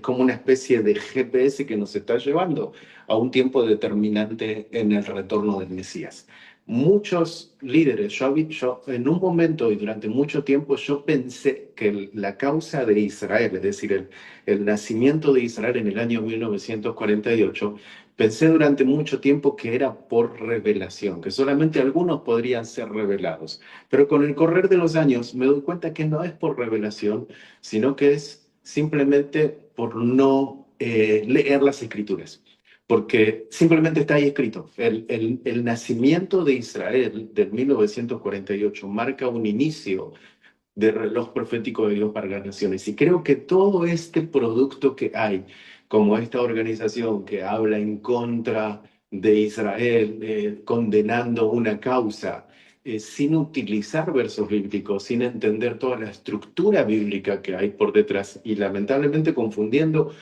como una especie de GPS que nos está llevando a un tiempo determinante en el retorno del Mesías. Muchos líderes, yo en un momento y durante mucho tiempo yo pensé que la causa de Israel, es decir, el nacimiento de Israel en el año 1948, pensé durante mucho tiempo que era por revelación, que solamente algunos podrían ser revelados. Pero con el correr de los años me doy cuenta que no es por revelación, sino que es simplemente por no leer las escrituras. Porque simplemente está ahí escrito. El nacimiento de Israel del 1948 marca un inicio de reloj profético de Dios para las naciones. Y creo que todo este producto que hay, como esta organización que habla en contra de Israel, condenando una causa, sin utilizar versos bíblicos, sin entender toda la estructura bíblica que hay por detrás y lamentablemente confundiendo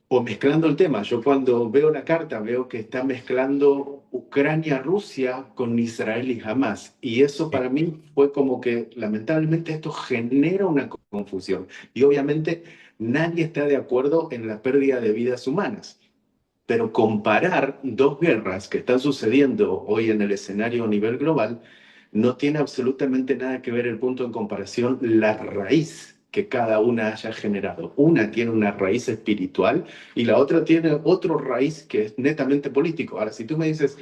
o mezclando el tema. Yo cuando veo la carta veo que está mezclando Ucrania-Rusia con Israel y Hamas. Y eso para mí fue como que lamentablemente esto genera una confusión. Y obviamente nadie está de acuerdo en la pérdida de vidas humanas. Pero comparar dos guerras que están sucediendo hoy en el escenario a nivel global no tiene absolutamente nada que ver el punto en comparación, la raíz que cada una haya generado. Una tiene una raíz espiritual y la otra tiene otro raíz que es netamente político. Ahora, si tú me dices,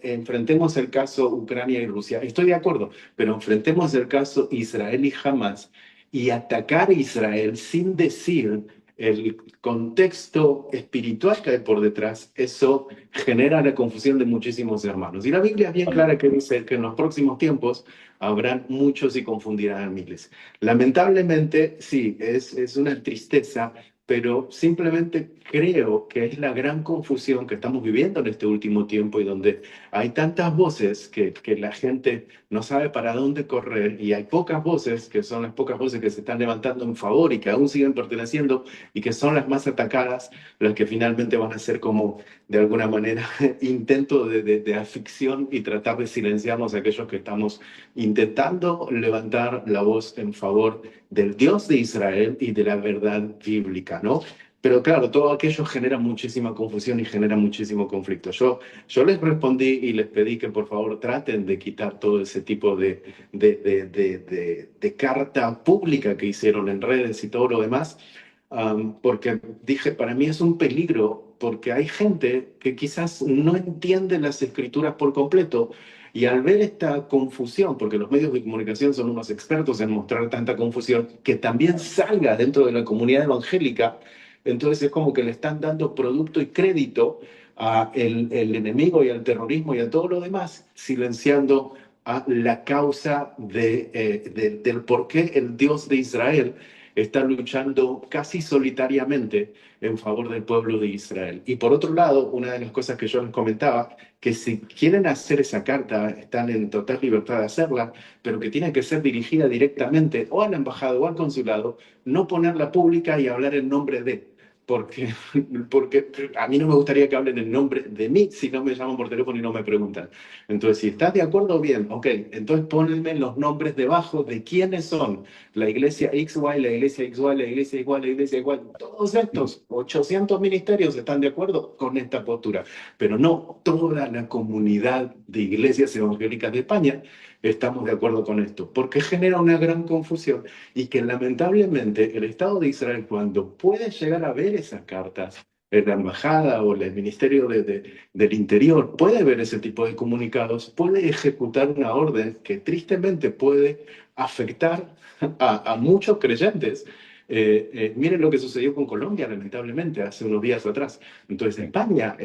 enfrentemos el caso Ucrania y Rusia, estoy de acuerdo, pero enfrentemos el caso Israel y Hamas y atacar a Israel sin decir el contexto espiritual que hay por detrás, eso genera la confusión de muchísimos hermanos. Y la Biblia es bien clara que dice que en los próximos tiempos habrán muchos y confundirán a miles. Lamentablemente, sí, es una tristeza, pero simplemente creo que es la gran confusión que estamos viviendo en este último tiempo y donde hay tantas voces que la gente no sabe para dónde correr y hay pocas voces, que son las pocas voces que se están levantando en favor y que aún siguen perteneciendo y que son las más atacadas, las que finalmente van a ser como, de alguna manera, intento de afición y tratar de silenciarnos a aquellos que estamos intentando levantar la voz en favor del Dios de Israel y de la verdad bíblica, ¿no? Pero claro, todo aquello genera muchísima confusión y genera muchísimo conflicto. Yo les respondí y les pedí que por favor traten de quitar todo ese tipo de carta pública que hicieron en redes y todo lo demás, porque dije, para mí es un peligro, porque hay gente que quizás no entiende las escrituras por completo y al ver esta confusión, porque los medios de comunicación son unos expertos en mostrar tanta confusión, que también salga dentro de la comunidad evangélica, entonces es como que le están dando producto y crédito a el enemigo y al terrorismo y a todo lo demás, silenciando a la causa del por qué el Dios de Israel está luchando casi solitariamente en favor del pueblo de Israel. Y por otro lado, una de las cosas que yo les comentaba, que si quieren hacer esa carta, están en total libertad de hacerla, pero que tiene que ser dirigida directamente o a la embajada o al consulado, no ponerla pública y hablar en nombre de. Porque, porque a mí no me gustaría que hablen en nombre de mí si no me llaman por teléfono y no me preguntan. Entonces, si estás de acuerdo, bien, ok. Entonces ponenme los nombres debajo de quiénes son la iglesia XY, la iglesia XY, la iglesia igual, la iglesia igual. Todos estos 800 ministerios están de acuerdo con esta postura, pero no toda la comunidad de iglesias evangélicas de España estamos de acuerdo con esto, porque genera una gran confusión y que lamentablemente el Estado de Israel, cuando puede llegar a ver esas cartas, en la embajada o el Ministerio del Interior puede ver ese tipo de comunicados, puede ejecutar una orden que tristemente puede afectar a muchos creyentes. Miren lo que sucedió con Colombia, lamentablemente, hace unos días atrás. Entonces, España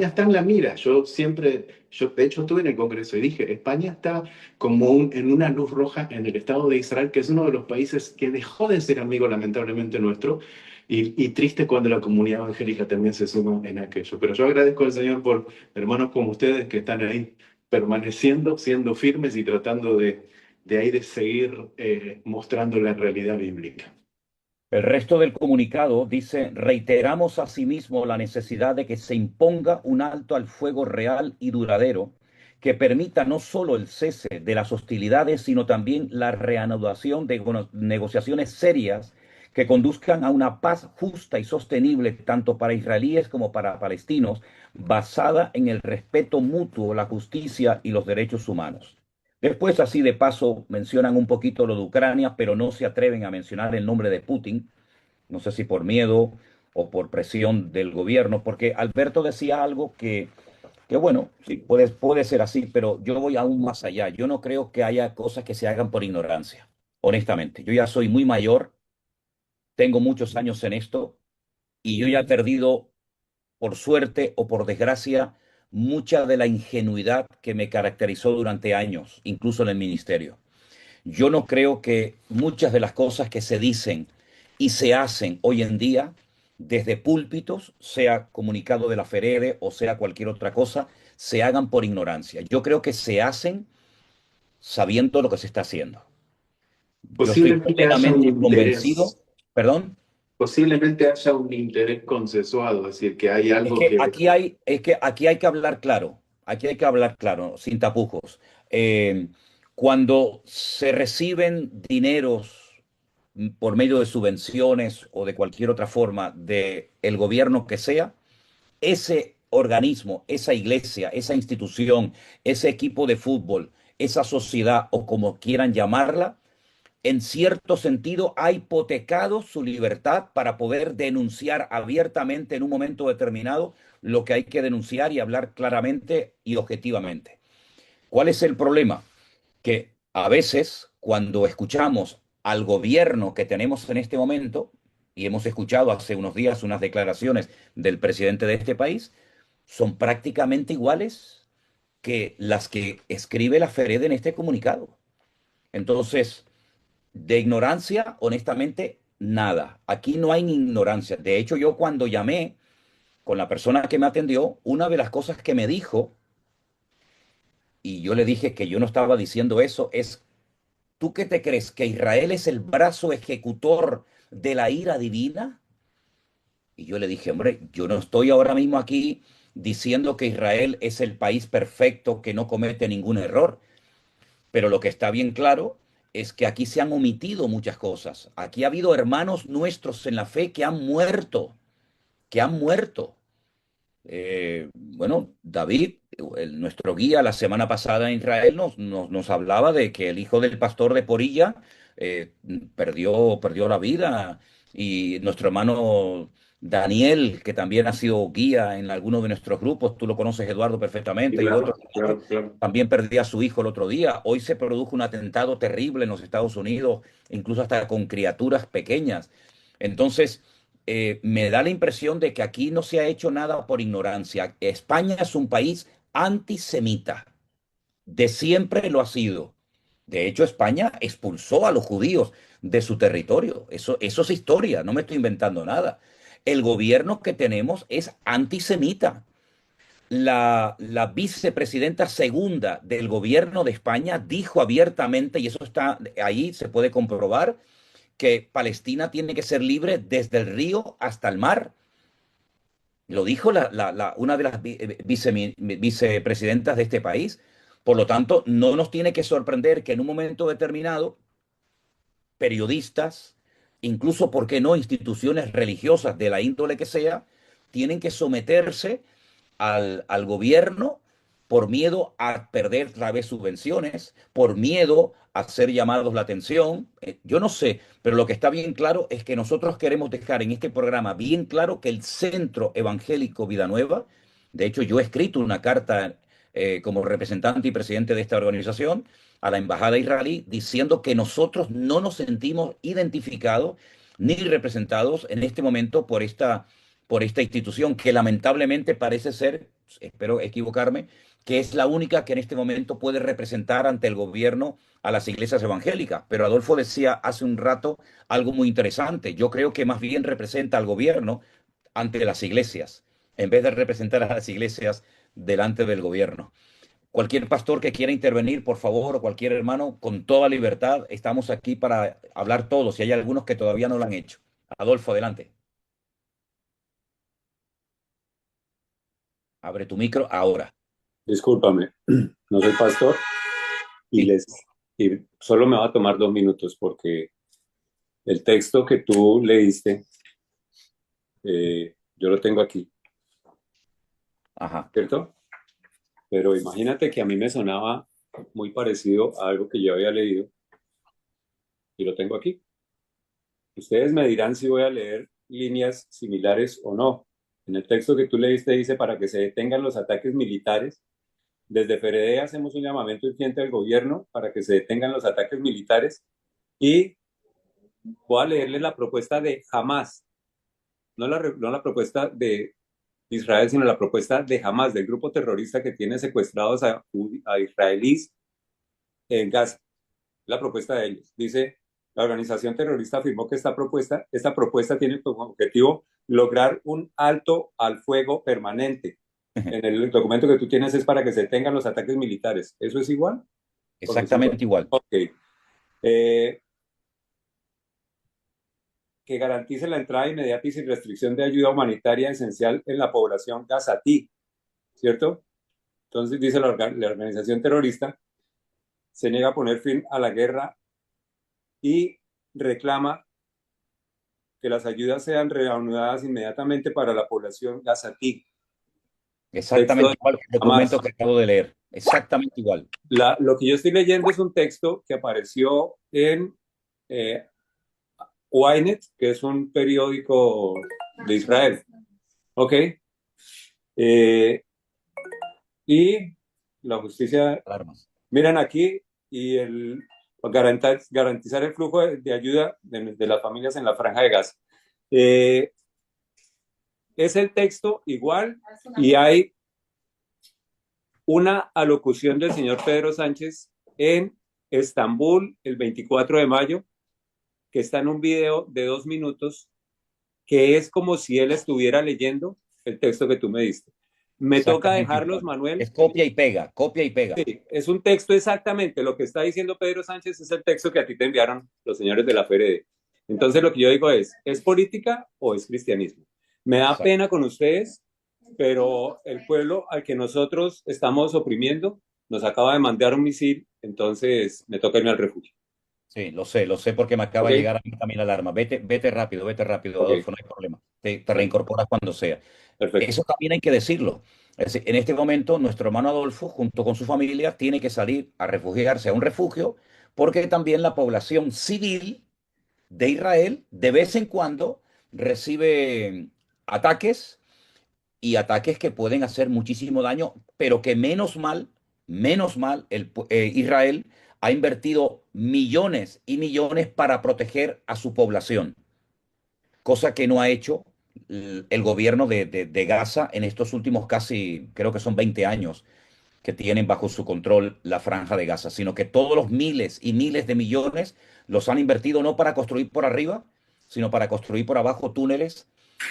está en la mira. Yo de hecho, estuve en el Congreso y dije, España está como en una luz roja en el Estado de Israel, que es uno de los países que dejó de ser amigo, lamentablemente, nuestro, y triste cuando la comunidad evangélica también se suma en aquello. Pero yo agradezco al Señor por hermanos como ustedes que están ahí permaneciendo, siendo firmes y tratando de ahí de seguir mostrando la realidad bíblica. El resto del comunicado dice, reiteramos asimismo la necesidad de que se imponga un alto al fuego real y duradero que permita no solo el cese de las hostilidades, sino también la reanudación de negociaciones serias que conduzcan a una paz justa y sostenible tanto para israelíes como para palestinos, basada en el respeto mutuo, la justicia y los derechos humanos. Después, así de paso, mencionan un poquito lo de Ucrania, pero no se atreven a mencionar el nombre de Putin. No sé si por miedo o por presión del gobierno, porque Alberto decía algo que bueno, sí, puede ser así, pero yo voy aún más allá. Yo no creo que haya cosas que se hagan por ignorancia, honestamente. Yo ya soy muy mayor, tengo muchos años en esto y yo ya he perdido, por suerte o por desgracia, mucha de la ingenuidad que me caracterizó durante años, incluso en el ministerio. Yo no creo que muchas de las cosas que se dicen y se hacen hoy en día desde púlpitos, sea comunicado de la FEREDE o sea cualquier otra cosa, se hagan por ignorancia. Yo creo que se hacen sabiendo lo que se está haciendo. Yo estoy Posiblemente haya un plenamente convencido, interés, perdón. posiblemente haya un interés consensuado, es decir, que hay Es algo que que... aquí hay que hablar claro, aquí hay que hablar claro, sin tapujos. Cuando se reciben dineros por medio de subvenciones o de cualquier otra forma de el gobierno que sea, ese organismo, esa iglesia, esa institución, ese equipo de fútbol, esa sociedad o como quieran llamarla, en cierto sentido, ha hipotecado su libertad para poder denunciar abiertamente en un momento determinado lo que hay que denunciar y hablar claramente y objetivamente. ¿Cuál es el problema? Que a veces, cuando escuchamos al gobierno que tenemos en este momento, y hemos escuchado hace unos días unas declaraciones del presidente de este país, son prácticamente iguales que las que escribe la FERED en este comunicado. Entonces, de ignorancia, honestamente, nada. Aquí no hay ni ignorancia. De hecho, yo cuando llamé con la persona que me atendió, una de las cosas que me dijo, y yo le dije que yo no estaba diciendo eso, es, ¿tú qué te crees? ¿Que Israel es el brazo ejecutor de la ira divina? Y yo le dije, hombre, yo no estoy ahora mismo aquí diciendo que Israel es el país perfecto que no comete ningún error, pero lo que está bien claro es que aquí se han omitido muchas cosas. Aquí ha habido hermanos nuestros en la fe que han muerto, que han muerto. Bueno, David, nuestro guía la semana pasada en Israel, nos hablaba de que el hijo del pastor de Porilla perdió la vida, y nuestro hermano Daniel, que también ha sido guía en algunos de nuestros grupos, tú lo conoces, Eduardo, Sí, perfectamente, y claro, otros, claro, claro. también perdía a su hijo el otro día. Hoy se produjo un atentado terrible en los Estados Unidos, incluso hasta con criaturas pequeñas. Entonces, me da la impresión de que aquí no se ha hecho nada por ignorancia. España es un país antisemita, de siempre lo ha sido. De hecho, España expulsó a los judíos de su territorio. Eso es historia, no me estoy inventando nada. El gobierno que tenemos es antisemita. La vicepresidenta segunda del gobierno de España dijo abiertamente, y eso está ahí, se puede comprobar, que Palestina tiene que ser libre desde el río hasta el mar. Lo dijo una de las vicepresidentas de este país. Por lo tanto, no nos tiene que sorprender que en un momento determinado periodistas, incluso, ¿por qué no?, instituciones religiosas de la índole que sea, tienen que someterse al gobierno por miedo a perder otra vez subvenciones, por miedo a ser llamados la atención. Yo no sé, pero lo que está bien claro es que nosotros queremos dejar en este programa bien claro que el Centro Evangélico Vida Nueva, de hecho yo he escrito una carta como representante y presidente de esta organización a la embajada israelí diciendo que nosotros no nos sentimos identificados ni representados en este momento por esta institución que lamentablemente parece ser, espero equivocarme, que es la única que en este momento puede representar ante el gobierno a las iglesias evangélicas. Pero Adolfo decía hace un rato algo muy interesante. Yo creo que más bien representa al gobierno ante las iglesias, en vez de representar a las iglesias delante del gobierno. Cualquier pastor que quiera intervenir, por favor, o cualquier hermano, con toda libertad, estamos aquí para hablar todos, si hay algunos que todavía no lo han hecho. Adolfo, adelante. Abre tu micro ahora. Discúlpame, no soy pastor y, Sí. y solo me va a tomar 2 minutos porque el texto que tú leíste, yo lo tengo aquí, Ajá. ¿cierto? Pero imagínate que a mí me sonaba muy parecido a algo que yo había leído y lo tengo aquí. Ustedes me dirán si voy a leer líneas similares o no. En el texto que tú leíste dice para que se detengan los ataques militares. Desde FEREDE hacemos un llamamiento urgente al gobierno para que se detengan los ataques militares y voy a leerles la propuesta de Hamas, no la propuesta de Israel, sino la propuesta de Hamas, del grupo terrorista que tiene secuestrados a israelíes en Gaza. La propuesta de ellos. Dice, la organización terrorista afirmó que esta propuesta tiene como objetivo lograr un alto al fuego permanente. En el documento que tú tienes es para que se detengan los ataques militares. ¿Eso es igual? Exactamente igual. Ok. Que garantice la entrada inmediata y sin restricción de ayuda humanitaria esencial en la población gazatí, ¿cierto? Entonces dice la organización terrorista, se niega a poner fin a la guerra y reclama que las ayudas sean reanudadas inmediatamente para la población gazatí. Exactamente igual que el documento que acabo de leer. Exactamente igual. Lo que yo estoy leyendo es un texto que apareció en Ynet, que es un periódico de Israel. ¿Ok? Y la justicia, Alarmas. miran aquí, y garantizar el flujo de ayuda de las familias en la Franja de Gaza. Eh, es el texto igual y hay una alocución del señor Pedro Sánchez en Estambul el 24 de mayo, que está en un video de 2 minutos, que es como si él estuviera leyendo el texto que tú me diste. Me toca Exactamente dejarlos, igual. Manuel. Es copia y pega, copia y pega. Sí, es un texto exactamente. Lo que está diciendo Pedro Sánchez es el texto que a ti te enviaron los señores de la FRD. Entonces lo que yo digo ¿es política o es cristianismo? Me da Exacto. pena con ustedes, pero el pueblo al que nosotros estamos oprimiendo nos acaba de mandar un misil, entonces me toca irme al refugio. Sí, lo sé porque me acaba ¿Ok? de llegar a mí también la alarma. Vete rápido, Ok, Adolfo, no hay problema. Te bueno, reincorporas cuando sea. perfecto. Eso también hay que decirlo. Es decir, en este momento, nuestro hermano Adolfo, junto con su familia, tiene que salir a refugiarse a un refugio porque también la población civil de Israel de vez en cuando recibe ataques y ataques que pueden hacer muchísimo daño, pero que menos mal, Israel ha invertido millones y millones para proteger a su población, cosa que no ha hecho el gobierno de Gaza en estos últimos casi, creo que son 20 años que tienen bajo su control la franja de Gaza, sino que todos los miles y miles de millones los han invertido no para construir por arriba, sino para construir por abajo túneles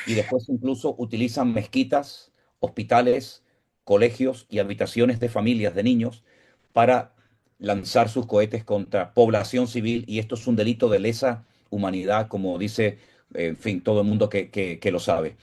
y después incluso utilizan mezquitas, hospitales, colegios y habitaciones de familias de niños para lanzar sus cohetes contra población civil y esto es un delito de lesa humanidad, como dice, en fin, todo el mundo que lo sabe.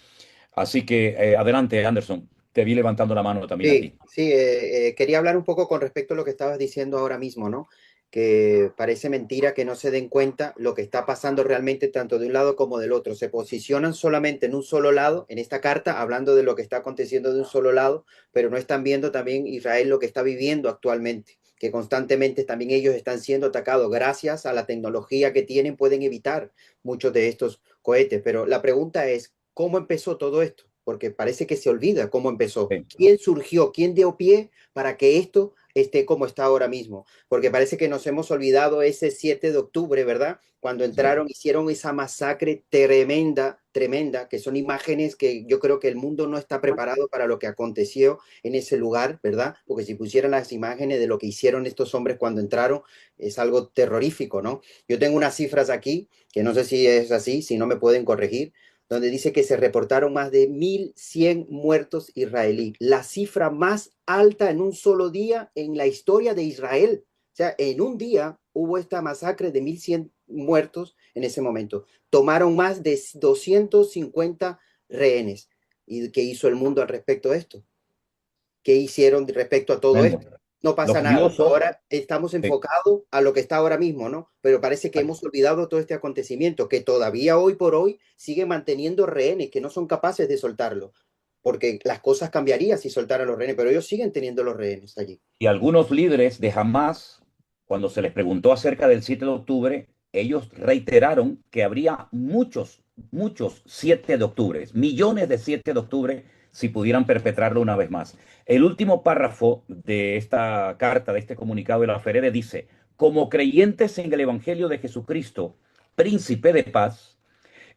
Así que adelante, Anderson. Te vi levantando la mano también a Sí, ti. sí, quería hablar un poco con respecto a lo que estabas diciendo ahora mismo, ¿no? Que parece mentira que no se den cuenta lo que está pasando realmente tanto de un lado como del otro. Se posicionan solamente en un solo lado, en esta carta, hablando de lo que está aconteciendo de un solo lado, pero no están viendo también Israel lo que está viviendo actualmente, que constantemente también ellos están siendo atacados. Gracias a la tecnología que tienen, pueden evitar muchos de estos cohetes. Pero la pregunta es, ¿cómo empezó todo esto? Porque parece que se olvida cómo empezó. Sí. ¿Quién surgió? ¿Quién dio pie para que esto esté como está ahora mismo? Porque parece que nos hemos olvidado ese 7 de octubre, ¿verdad? Cuando Sí. entraron, hicieron esa masacre tremenda, tremenda, que son imágenes que yo creo que el mundo no está preparado para lo que aconteció en ese lugar, ¿verdad? Porque si pusieran las imágenes de lo que hicieron estos hombres cuando entraron, es algo terrorífico, ¿no? Yo tengo unas cifras aquí, que no sé si es así, si no me pueden corregir, donde dice que se reportaron más de 1.100 muertos israelíes, la cifra más alta en un solo día en la historia de Israel. O sea, en un día hubo esta masacre de 1.100 muertos en ese momento. Tomaron más de 250 rehenes. ¿Y qué hizo el mundo al respecto de esto? ¿Qué hicieron respecto a todo Tremendo. esto? No Lo pasa nada. curioso, Ahora estamos sí, enfocados a lo que está ahora mismo, ¿no? Pero parece que hemos olvidado todo este acontecimiento, que todavía hoy por hoy sigue manteniendo rehenes, que no son capaces de soltarlo, porque las cosas cambiarían si soltaran los rehenes, pero ellos siguen teniendo los rehenes allí. y algunos líderes de Hamas, cuando se les preguntó acerca del 7 de octubre, ellos reiteraron que habría muchos 7 de octubre, millones de 7 de octubre, si pudieran perpetrarlo una vez más. El último párrafo de esta carta, de este comunicado de la FRD dice, como creyentes en el Evangelio de Jesucristo, príncipe de paz,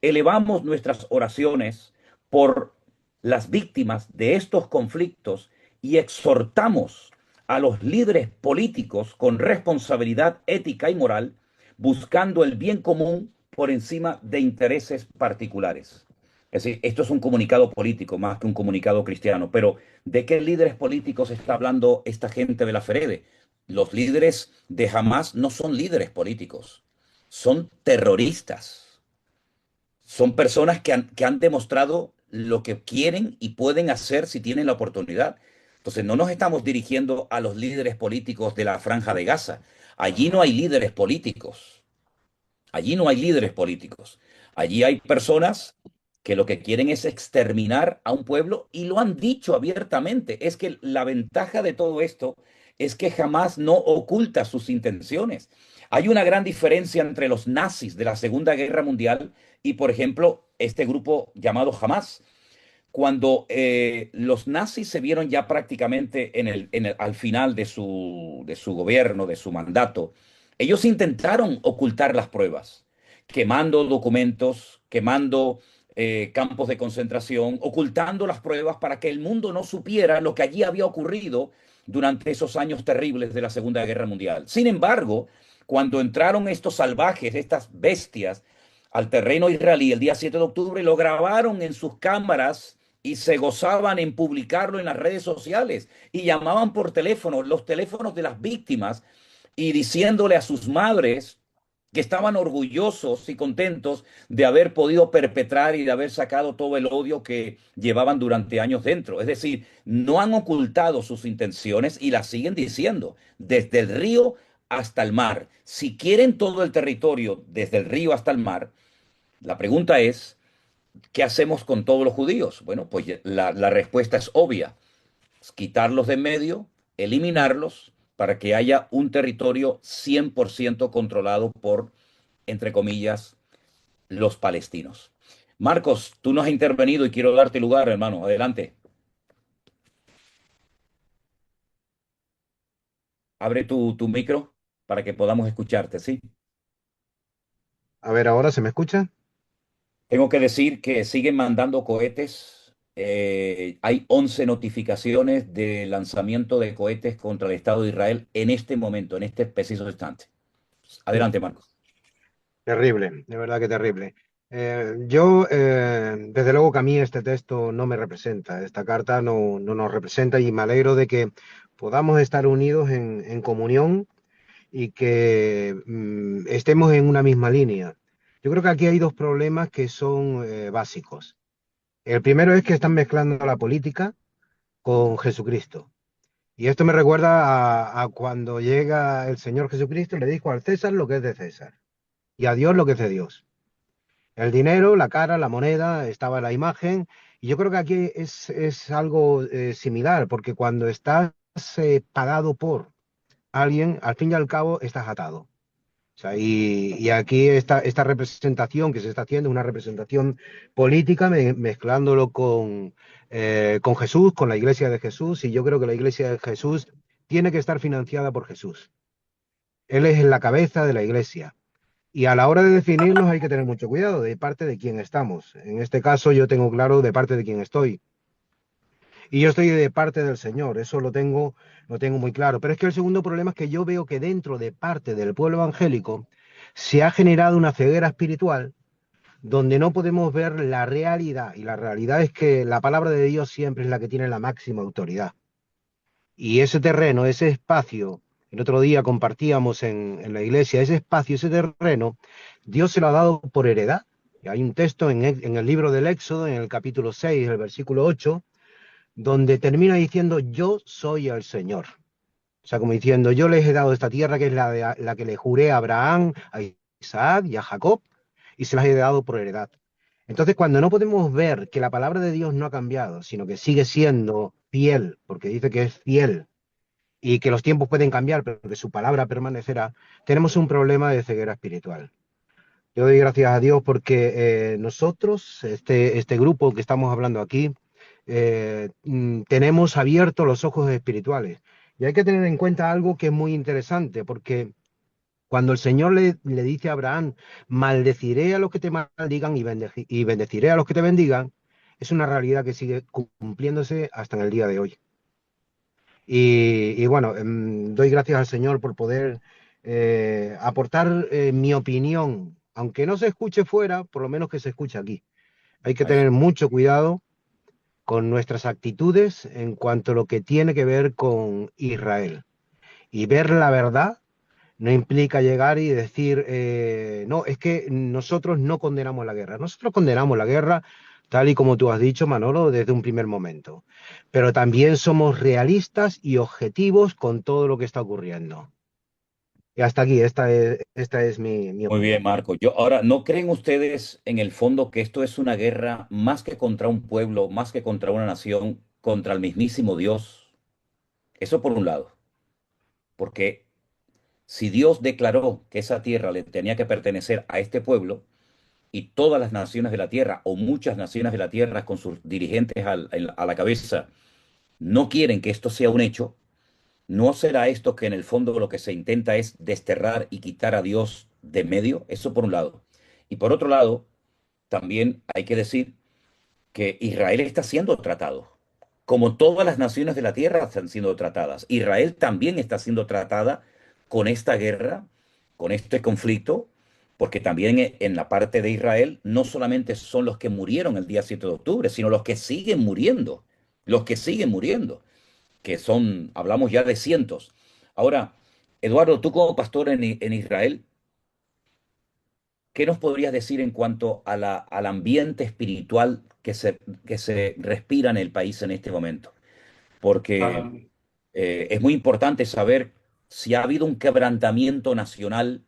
elevamos nuestras oraciones por las víctimas de estos conflictos y exhortamos a los líderes políticos con responsabilidad ética y moral, buscando el bien común por encima de intereses particulares. Es decir, esto es un comunicado político más que un comunicado cristiano, pero ¿de qué líderes políticos está hablando esta gente de la FREDE? Los líderes de Hamas no son líderes políticos, son terroristas. Son personas que han demostrado lo que quieren y pueden hacer si tienen la oportunidad. Entonces, no nos estamos dirigiendo a los líderes políticos de la Franja de Gaza. Allí no hay líderes políticos. Allí no hay líderes políticos. Allí hay personas que lo que quieren es exterminar a un pueblo y lo han dicho abiertamente. Es que la ventaja de todo esto es que jamás no oculta sus intenciones. Hay una gran diferencia entre los nazis de la Segunda Guerra Mundial y, por ejemplo, este grupo llamado Hamas. Cuando los nazis se vieron ya prácticamente al final de su gobierno, de su mandato, ellos intentaron ocultar las pruebas, quemando documentos quemando campos de concentración, ocultando las pruebas para que el mundo no supiera lo que allí había ocurrido durante esos años terribles de la Segunda Guerra Mundial. Sin embargo, cuando entraron estos salvajes, estas bestias, al terreno israelí el día 7 de octubre, lo grabaron en sus cámaras y se gozaban en publicarlo en las redes sociales y llamaban por teléfono, los teléfonos de las víctimas, y diciéndole a sus madres que estaban orgullosos y contentos de haber podido perpetrar y de haber sacado todo el odio que llevaban durante años dentro. Es decir, no han ocultado sus intenciones y las siguen diciendo, desde el río hasta el mar. Si quieren todo el territorio desde el río hasta el mar, la pregunta es, ¿qué hacemos con todos los judíos? Bueno, pues la respuesta es obvia: quitarlos de en medio, eliminarlos, para que haya un territorio 100% controlado por, entre comillas, los palestinos. Marcos, tú no has intervenido y quiero darte lugar, hermano. Adelante. Abre tu micro para que podamos escucharte, ¿sí? A ver, ¿ahora se me escucha? Tengo que decir que siguen mandando cohetes. Hay 11 notificaciones de lanzamiento de cohetes contra el Estado de Israel en este momento, en este preciso instante. Adelante, Marcos. Terrible, de verdad que terrible. Desde luego que a mí este texto no me representa, esta carta no nos representa y me alegro de que podamos estar unidos en comunión y que estemos en una misma línea. Yo creo que aquí hay dos problemas que son básicos. El primero es que están mezclando la política con Jesucristo. Y esto me recuerda a cuando llega el Señor Jesucristo y le dijo al César lo que es de César y a Dios lo que es de Dios. El dinero, la cara, la moneda, estaba la imagen. Y yo creo que aquí es algo similar, porque cuando estás pagado por alguien, al fin y al cabo estás atado. O sea, y aquí esta representación que se está haciendo es una representación política mezclándolo con Jesús, con la iglesia de Jesús, y yo creo que la iglesia de Jesús tiene que estar financiada por Jesús. Él es la cabeza de la iglesia. Y a la hora de definirnos hay que tener mucho cuidado de parte de quién estamos. En este caso yo tengo claro de parte de quién estoy. Y yo estoy de parte del Señor, eso lo tengo muy claro. Pero es que el segundo problema es que yo veo que dentro de parte del pueblo evangélico se ha generado una ceguera espiritual donde no podemos ver la realidad. Y la realidad es que la palabra de Dios siempre es la que tiene la máxima autoridad. Y ese terreno, ese espacio, el otro día compartíamos en la iglesia, ese espacio, ese terreno, Dios se lo ha dado por heredad. Y hay un texto en el libro del Éxodo, en el capítulo 6, el versículo 8, donde termina diciendo, yo soy el Señor. O sea, como diciendo, yo les he dado esta tierra que es la que le juré a Abraham, a Isaac y a Jacob, y se las he dado por heredad. Entonces, cuando no podemos ver que la palabra de Dios no ha cambiado, sino que sigue siendo fiel, porque dice que es fiel, y que los tiempos pueden cambiar, pero que su palabra permanecerá, tenemos un problema de ceguera espiritual. Yo doy gracias a Dios porque nosotros, este grupo que estamos hablando aquí, tenemos abiertos los ojos espirituales. Y hay que tener en cuenta algo que es muy interesante, porque cuando el Señor le dice a Abraham, maldeciré a los que te maldigan y bendeciré a los que te bendigan, es una realidad que sigue cumpliéndose hasta en el día de hoy. Y bueno, doy gracias al Señor por poder aportar mi opinión, aunque no se escuche fuera, por lo menos que se escuche aquí. Hay que tener mucho cuidado con nuestras actitudes en cuanto a lo que tiene que ver con Israel. Y ver la verdad no implica llegar y decir, no, es que nosotros no condenamos la guerra. Nosotros condenamos la guerra, tal y como tú has dicho, Manolo, desde un primer momento. Pero también somos realistas y objetivos con todo lo que está ocurriendo. Y hasta aquí, esta es mi Muy opinión. bien, Marco. Ahora, ¿no creen ustedes en el fondo que esto es una guerra más que contra un pueblo, más que contra una nación, contra el mismísimo Dios? Eso por un lado. Porque si Dios declaró que esa tierra le tenía que pertenecer a este pueblo y todas las naciones de la tierra o muchas naciones de la tierra con sus dirigentes a la cabeza no quieren que esto sea un hecho, ¿no será esto que en el fondo lo que se intenta es desterrar y quitar a Dios de medio? Eso por un lado. Y por otro lado, también hay que decir que Israel está siendo tratado, como todas las naciones de la tierra están siendo tratadas. Israel también está siendo tratada con esta guerra, con este conflicto, porque también en la parte de Israel no solamente son los que murieron el día 7 de octubre, sino los que siguen muriendo, que son, hablamos ya de cientos. Ahora, Eduardo, tú como pastor en Israel, ¿qué nos podrías decir en cuanto a al ambiente espiritual que se respira en el país en este momento? Porque Ah, es muy importante saber si ha habido un quebrantamiento nacional,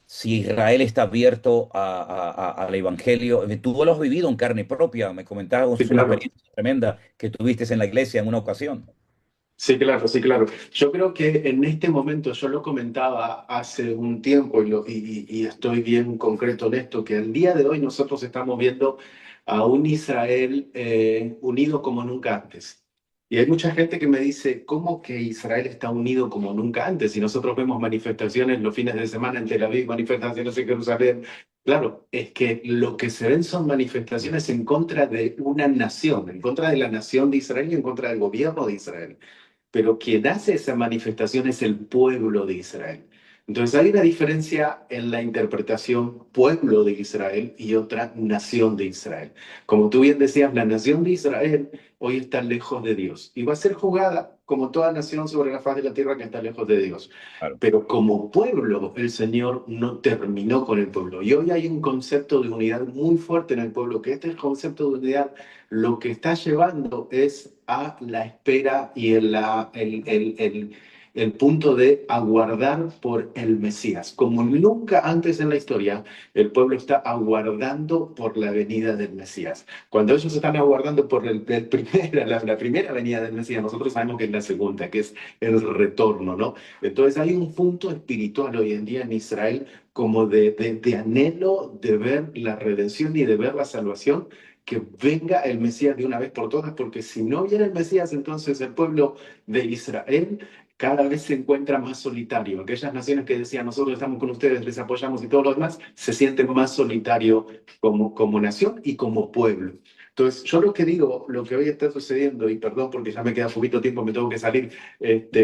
si Israel está abierto al Evangelio. Tú lo has vivido en carne propia, me Sí, comentabas una claro. experiencia tremenda que tuviste en la iglesia en una ocasión. Sí, claro, sí, claro. Yo creo que en este momento, yo lo comentaba hace un tiempo y estoy bien concreto en esto, que al día de hoy nosotros estamos viendo a un Israel unido como nunca antes. Y hay mucha gente que me dice, ¿cómo que Israel está unido como nunca antes? Y nosotros vemos manifestaciones los fines de semana en Tel Aviv, manifestaciones en Jerusalén. Claro, es que lo que se ven son manifestaciones en contra de una nación, en contra de la nación de Israel y en contra del gobierno de Israel, pero quien hace esa manifestación es el pueblo de Israel. Entonces hay una diferencia en la interpretación pueblo de Israel y otra nación de Israel. Como tú bien decías, la nación de Israel hoy está lejos de Dios y va a ser juzgada como toda nación sobre la faz de la tierra que está lejos de Dios. Claro. Pero como pueblo, el Señor no terminó con el pueblo. Y hoy hay un concepto de unidad muy fuerte en el pueblo, que este concepto de unidad lo que está llevando es a la espera y el punto de aguardar por el Mesías. Como nunca antes en la historia, el pueblo está aguardando por la venida del Mesías. Cuando ellos están aguardando por la primera venida del Mesías, nosotros sabemos que es la segunda, que es el retorno, ¿no? Entonces hay un punto espiritual hoy en día en Israel como de anhelo de ver la redención y de ver la salvación, que venga el Mesías de una vez por todas, porque si no viene el Mesías, entonces el pueblo de Israel cada vez se encuentra más solitario. Aquellas naciones que decían, nosotros estamos con ustedes, les apoyamos y todo lo demás, se sienten más solitario como nación y como pueblo. Entonces, yo lo que digo, lo que hoy está sucediendo, y perdón porque ya me queda poquito tiempo, me tengo que salir,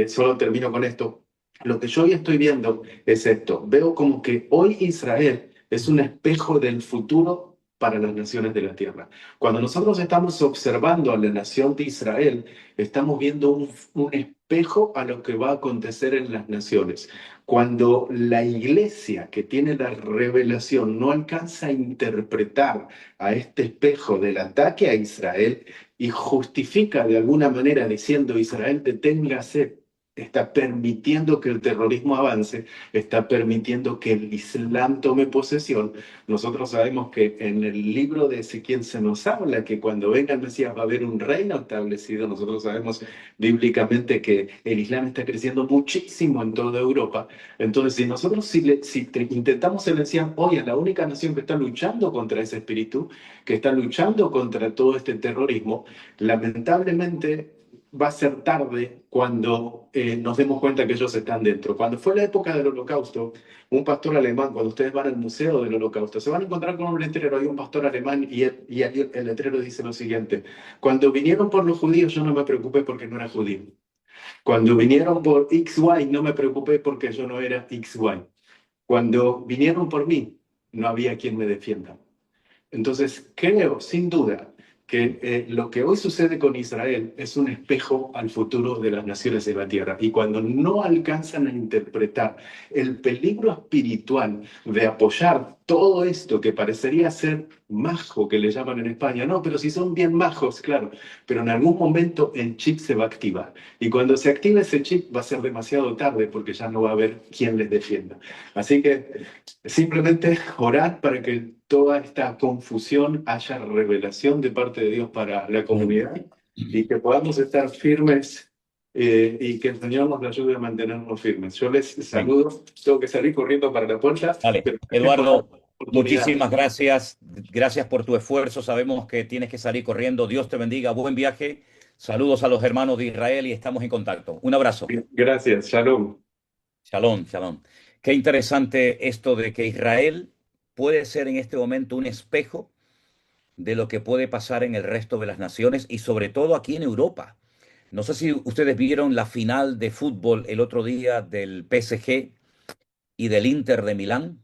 solo termino con esto. Lo que yo hoy estoy viendo es esto. Veo como que hoy Israel es un espejo del futuro para las naciones de la tierra. Cuando nosotros estamos observando a la nación de Israel, estamos viendo un espejo a lo que va a acontecer en las naciones. Cuando la iglesia que tiene la revelación no alcanza a interpretar a este espejo del ataque a Israel y justifica de alguna manera diciendo Israel deténgase, está permitiendo que el terrorismo avance, está permitiendo que el Islam tome posesión. Nosotros sabemos que en el libro de Ezequiel se nos habla que cuando venga el Mesías va a haber un reino establecido. Nosotros sabemos bíblicamente que el Islam está creciendo muchísimo en toda Europa. Entonces, si nosotros intentamos silenciar hoy a la única nación que está luchando contra ese espíritu, que está luchando contra todo este terrorismo, lamentablemente va a ser tarde cuando nos demos cuenta que ellos están dentro. Cuando fue la época del Holocausto, un pastor alemán, cuando ustedes van al Museo del Holocausto, se van a encontrar con un letrero, hay un pastor alemán y el letrero dice lo siguiente: cuando vinieron por los judíos yo no me preocupé porque no era judío. Cuando vinieron por XY no me preocupé porque yo no era XY. Cuando vinieron por mí no había quien me defienda. Entonces, creo, sin duda, que lo que hoy sucede con Israel es un espejo al futuro de las naciones de la tierra. Y cuando no alcanzan a interpretar el peligro espiritual de apoyar todo esto que parecería ser majo, que le llaman en España, no, pero si son bien majos, claro, pero en algún momento el chip se va a activar. Y cuando se active ese chip va a ser demasiado tarde porque ya no va a haber quien les defienda. Así que simplemente orar para que toda esta confusión haya revelación de parte de Dios para la comunidad y que podamos estar firmes, y que el Señor nos ayude a mantenernos firmes. Yo les saludo, tengo que salir corriendo para la puerta. Vale, Pero Eduardo, oportunidad. muchísimas gracias. Gracias por tu esfuerzo. Sabemos que tienes que salir corriendo. Dios te bendiga. Buen viaje. Saludos a los hermanos de Israel y estamos en contacto. Un abrazo. Gracias, shalom. Shalom, shalom. Qué interesante esto de que Israel puede ser en este momento un espejo de lo que puede pasar en el resto de las naciones y sobre todo aquí en Europa. No sé si ustedes vieron la final de fútbol el otro día del PSG y del Inter de Milán.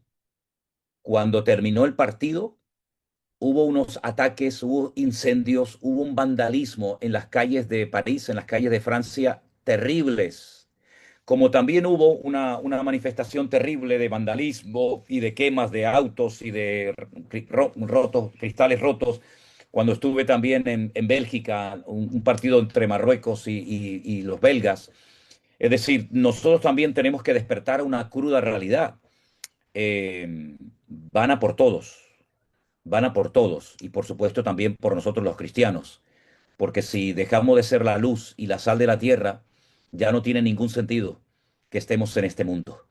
Cuando terminó el partido, hubo unos ataques, hubo incendios, hubo un vandalismo en las calles de París, en las calles de Francia, terribles. Como también hubo una manifestación terrible de vandalismo y de quemas de autos y de cristales rotos, cuando estuve también en Bélgica, un partido entre Marruecos y los belgas. Es decir, nosotros también tenemos que despertar a una cruda realidad. Van a por todos, van a por todos y por supuesto también por nosotros los cristianos, porque si dejamos de ser la luz y la sal de la tierra, ya no tiene ningún sentido que estemos en este mundo.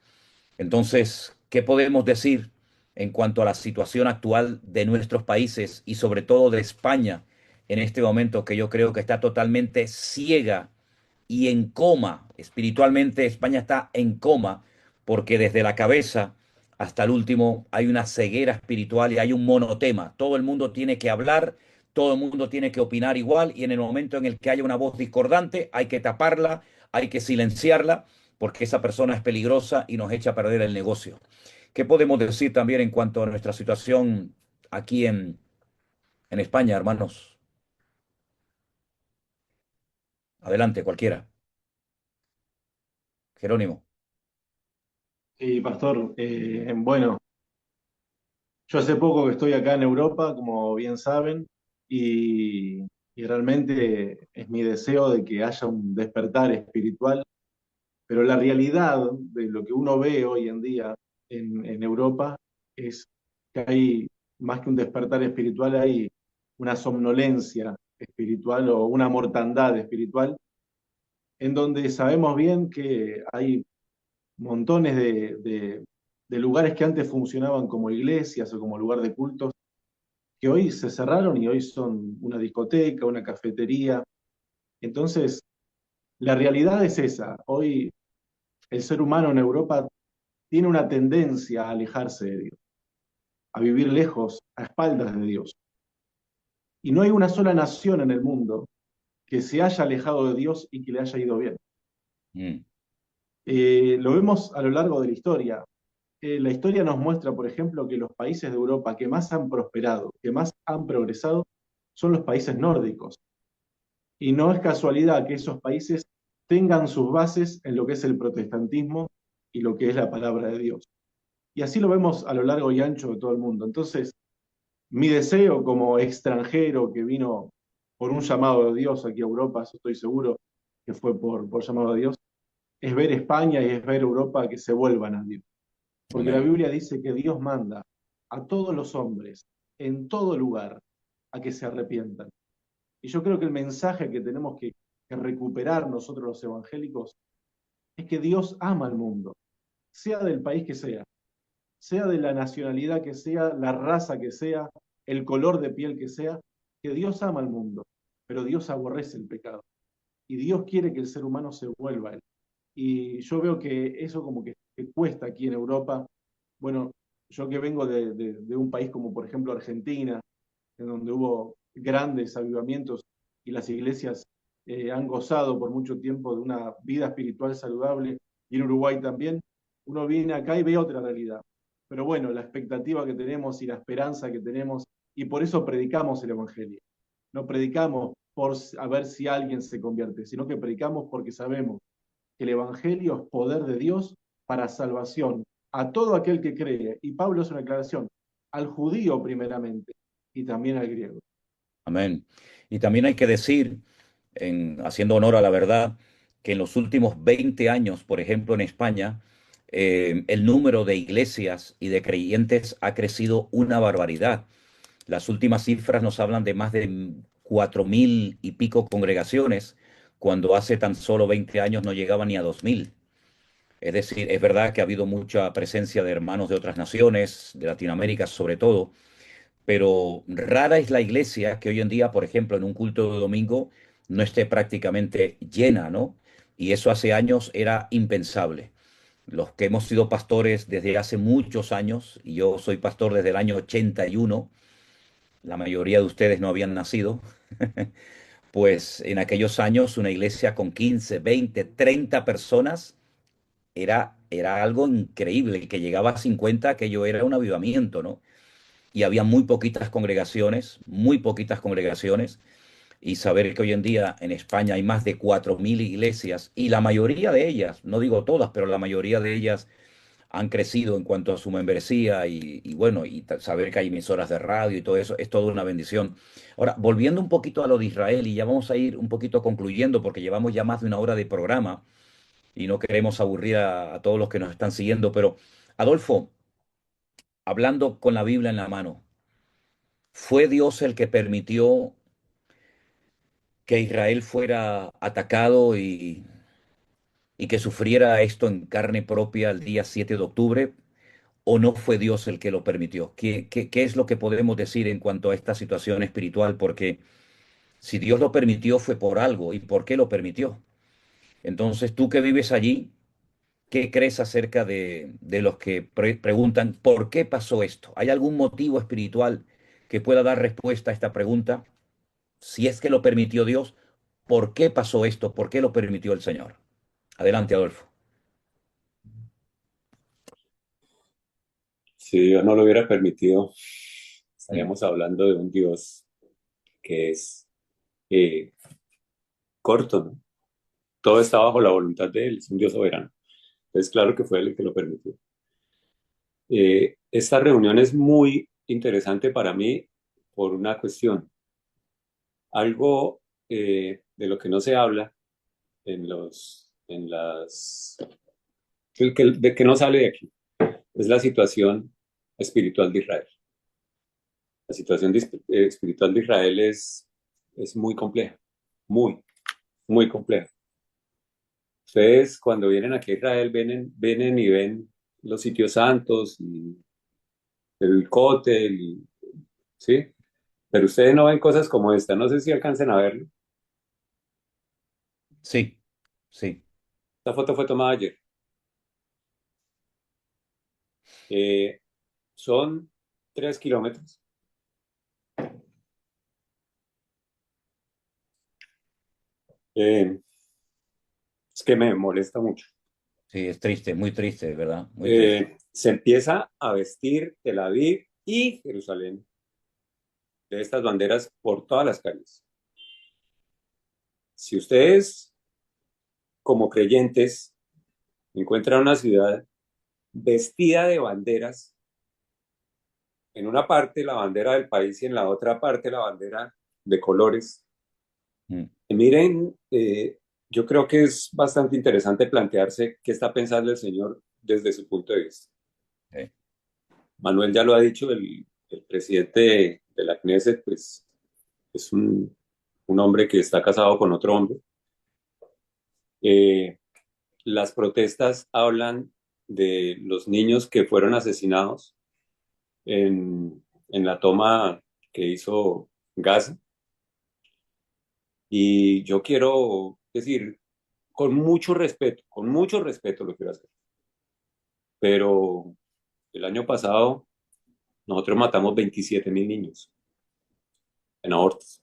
Entonces, ¿qué podemos decir en cuanto a la situación actual de nuestros países y sobre todo de España en este momento que yo creo que está totalmente ciega y en coma? Espiritualmente España está en coma porque desde la cabeza hasta el último hay una ceguera espiritual y hay un monotema. Todo el mundo tiene que hablar, todo el mundo tiene que opinar igual y en el momento en el que haya una voz discordante hay que taparla, hay que silenciarla porque esa persona es peligrosa y nos echa a perder el negocio. ¿Qué podemos decir también en cuanto a nuestra situación aquí en España, hermanos? Adelante, cualquiera. Jerónimo. Sí, pastor, bueno, yo hace poco que estoy acá en Europa, como bien saben, y, y realmente es mi deseo de que haya un despertar espiritual, pero la realidad de lo que uno ve hoy en día en Europa es que hay más que un despertar espiritual, hay una somnolencia espiritual o una mortandad espiritual, en donde sabemos bien que hay montones de lugares que antes funcionaban como iglesias o como lugar de cultos, que hoy se cerraron y hoy son una discoteca, una cafetería. Entonces, la realidad es esa. Hoy el ser humano en Europa tiene una tendencia a alejarse de Dios, a vivir lejos, a espaldas de Dios. Y no hay una sola nación en el mundo que se haya alejado de Dios y que le haya ido bien. Mm. Lo vemos a lo largo de la historia. La historia nos muestra, por ejemplo, que los países de Europa que más han prosperado, que más han progresado, son los países nórdicos. Y no es casualidad que esos países tengan sus bases en lo que es el protestantismo y lo que es la palabra de Dios. Y así lo vemos a lo largo y ancho de todo el mundo. Entonces, mi deseo como extranjero que vino por un llamado de Dios aquí a Europa, eso estoy seguro que fue por llamado de Dios, es ver España y es ver Europa que se vuelvan a Dios. Porque la Amén. Biblia dice que Dios manda a todos los hombres, en todo lugar, a que se arrepientan. Y yo creo que el mensaje que tenemos que recuperar nosotros los evangélicos es que Dios ama al mundo, sea del país que sea de la nacionalidad que sea, la raza que sea, el color de piel que sea, que Dios ama al mundo, pero Dios aborrece el pecado. Y Dios quiere que el ser humano se vuelva a él. Y yo veo que eso como que cuesta aquí en Europa. Bueno, yo que vengo de un país como por ejemplo Argentina, en donde hubo grandes avivamientos y las iglesias han gozado por mucho tiempo de una vida espiritual saludable, y en Uruguay también, uno viene acá y ve otra realidad. Pero bueno, la expectativa que tenemos y la esperanza que tenemos, y por eso predicamos el Evangelio. No predicamos por a ver si alguien se convierte, sino que predicamos porque sabemos que el Evangelio es poder de Dios para salvación a todo aquel que cree. Y Pablo hace una aclaración, al judío primeramente y también al griego. Amén. Y también hay que decir, haciendo honor a la verdad, que en los últimos 20 años, por ejemplo, en España, el número de iglesias y de creyentes ha crecido una barbaridad. Las últimas cifras nos hablan de más de 4.000 y pico congregaciones, cuando hace tan solo 20 años no llegaba ni a 2.000. Es decir, es verdad que ha habido mucha presencia de hermanos de otras naciones, de Latinoamérica sobre todo, pero rara es la iglesia que hoy en día, por ejemplo, en un culto de domingo no esté prácticamente llena, ¿no? Y eso hace años era impensable. Los que hemos sido pastores desde hace muchos años, y yo soy pastor desde el año 81, la mayoría de ustedes no habían nacido, pues en aquellos años una iglesia con 15, 20, 30 personas era algo increíble, y que llegaba a 50, aquello era un avivamiento, ¿no? Y había muy poquitas congregaciones, y saber que hoy en día en España hay más de 4.000 iglesias, y la mayoría de ellas, no digo todas, pero la mayoría de ellas han crecido en cuanto a su membresía, y bueno, saber que hay emisoras de radio y todo eso, es toda una bendición. Ahora, volviendo un poquito a lo de Israel, y ya vamos a ir un poquito concluyendo porque llevamos ya más de una hora de programa y no queremos aburrir a todos los que nos están siguiendo, pero Adolfo, hablando con la Biblia en la mano, ¿fue Dios el que permitió que Israel fuera atacado y que sufriera esto en carne propia el día 7 de octubre? ¿O no fue Dios el que lo permitió? ¿Qué es lo que podemos decir en cuanto a esta situación espiritual? Porque si Dios lo permitió fue por algo. ¿Y por qué lo permitió? Entonces, tú que vives allí, ¿qué crees acerca de los que preguntan por qué pasó esto? ¿Hay algún motivo espiritual que pueda dar respuesta a esta pregunta? Si es que lo permitió Dios, ¿por qué pasó esto? ¿Por qué lo permitió el Señor? Adelante, Adolfo. Si Dios no lo hubiera permitido, Mm. estaríamos hablando de un Dios que es eh, corto, ¿no? Todo está bajo la voluntad de Él, es un Dios soberano. Entonces, claro que fue Él el que lo permitió. Esta reunión es muy interesante para mí por una cuestión. Algo de lo que no se habla en las, de que no sale de aquí, es la situación espiritual de Israel. La situación espiritual de Israel es muy compleja, muy, muy compleja. Ustedes cuando vienen aquí a Israel vienen y ven los sitios santos y el cótel, ¿sí? Pero ustedes no ven cosas como esta, no sé si alcancen a verlo. Sí, sí. Esta foto fue tomada ayer. Eh, Son 3 kilómetros. Eh, es que me molesta mucho. Sí, es triste, muy triste, ¿verdad? Muy triste. Se empieza a vestir Tel Aviv y Jerusalén de estas banderas por todas las calles. Si ustedes, como creyentes, encuentran una ciudad vestida de banderas, en una parte la bandera del país y en la otra parte la bandera de colores, Mm. miren, yo creo que es bastante interesante plantearse qué está pensando el Señor desde su punto de vista. Sí. Manuel ya lo ha dicho, el presidente de la Knesset, pues es un hombre que está casado con otro hombre. Eh, las protestas hablan de los niños que fueron asesinados en la toma que hizo Gaza. Y yo quiero decir, con mucho respeto lo quiero hacer. Pero el año pasado nosotros matamos 27.000 niños en abortos.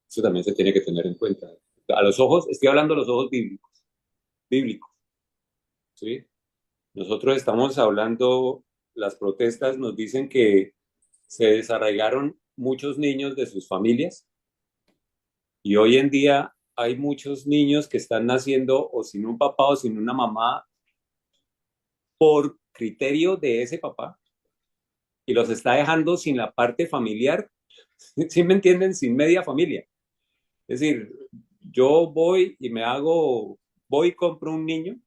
Eso también se tiene que tener en cuenta. A los ojos, estoy hablando a los ojos bíblicos, ¿sí? Nosotros estamos hablando, las protestas nos dicen que se desarraigaron muchos niños de sus familias y hoy en día hay muchos niños que están naciendo o sin un papá o sin una mamá por criterio de ese papá y los está dejando sin la parte familiar, ¿sí me entienden? Sin media familia. Es decir, yo voy y voy y compro un niño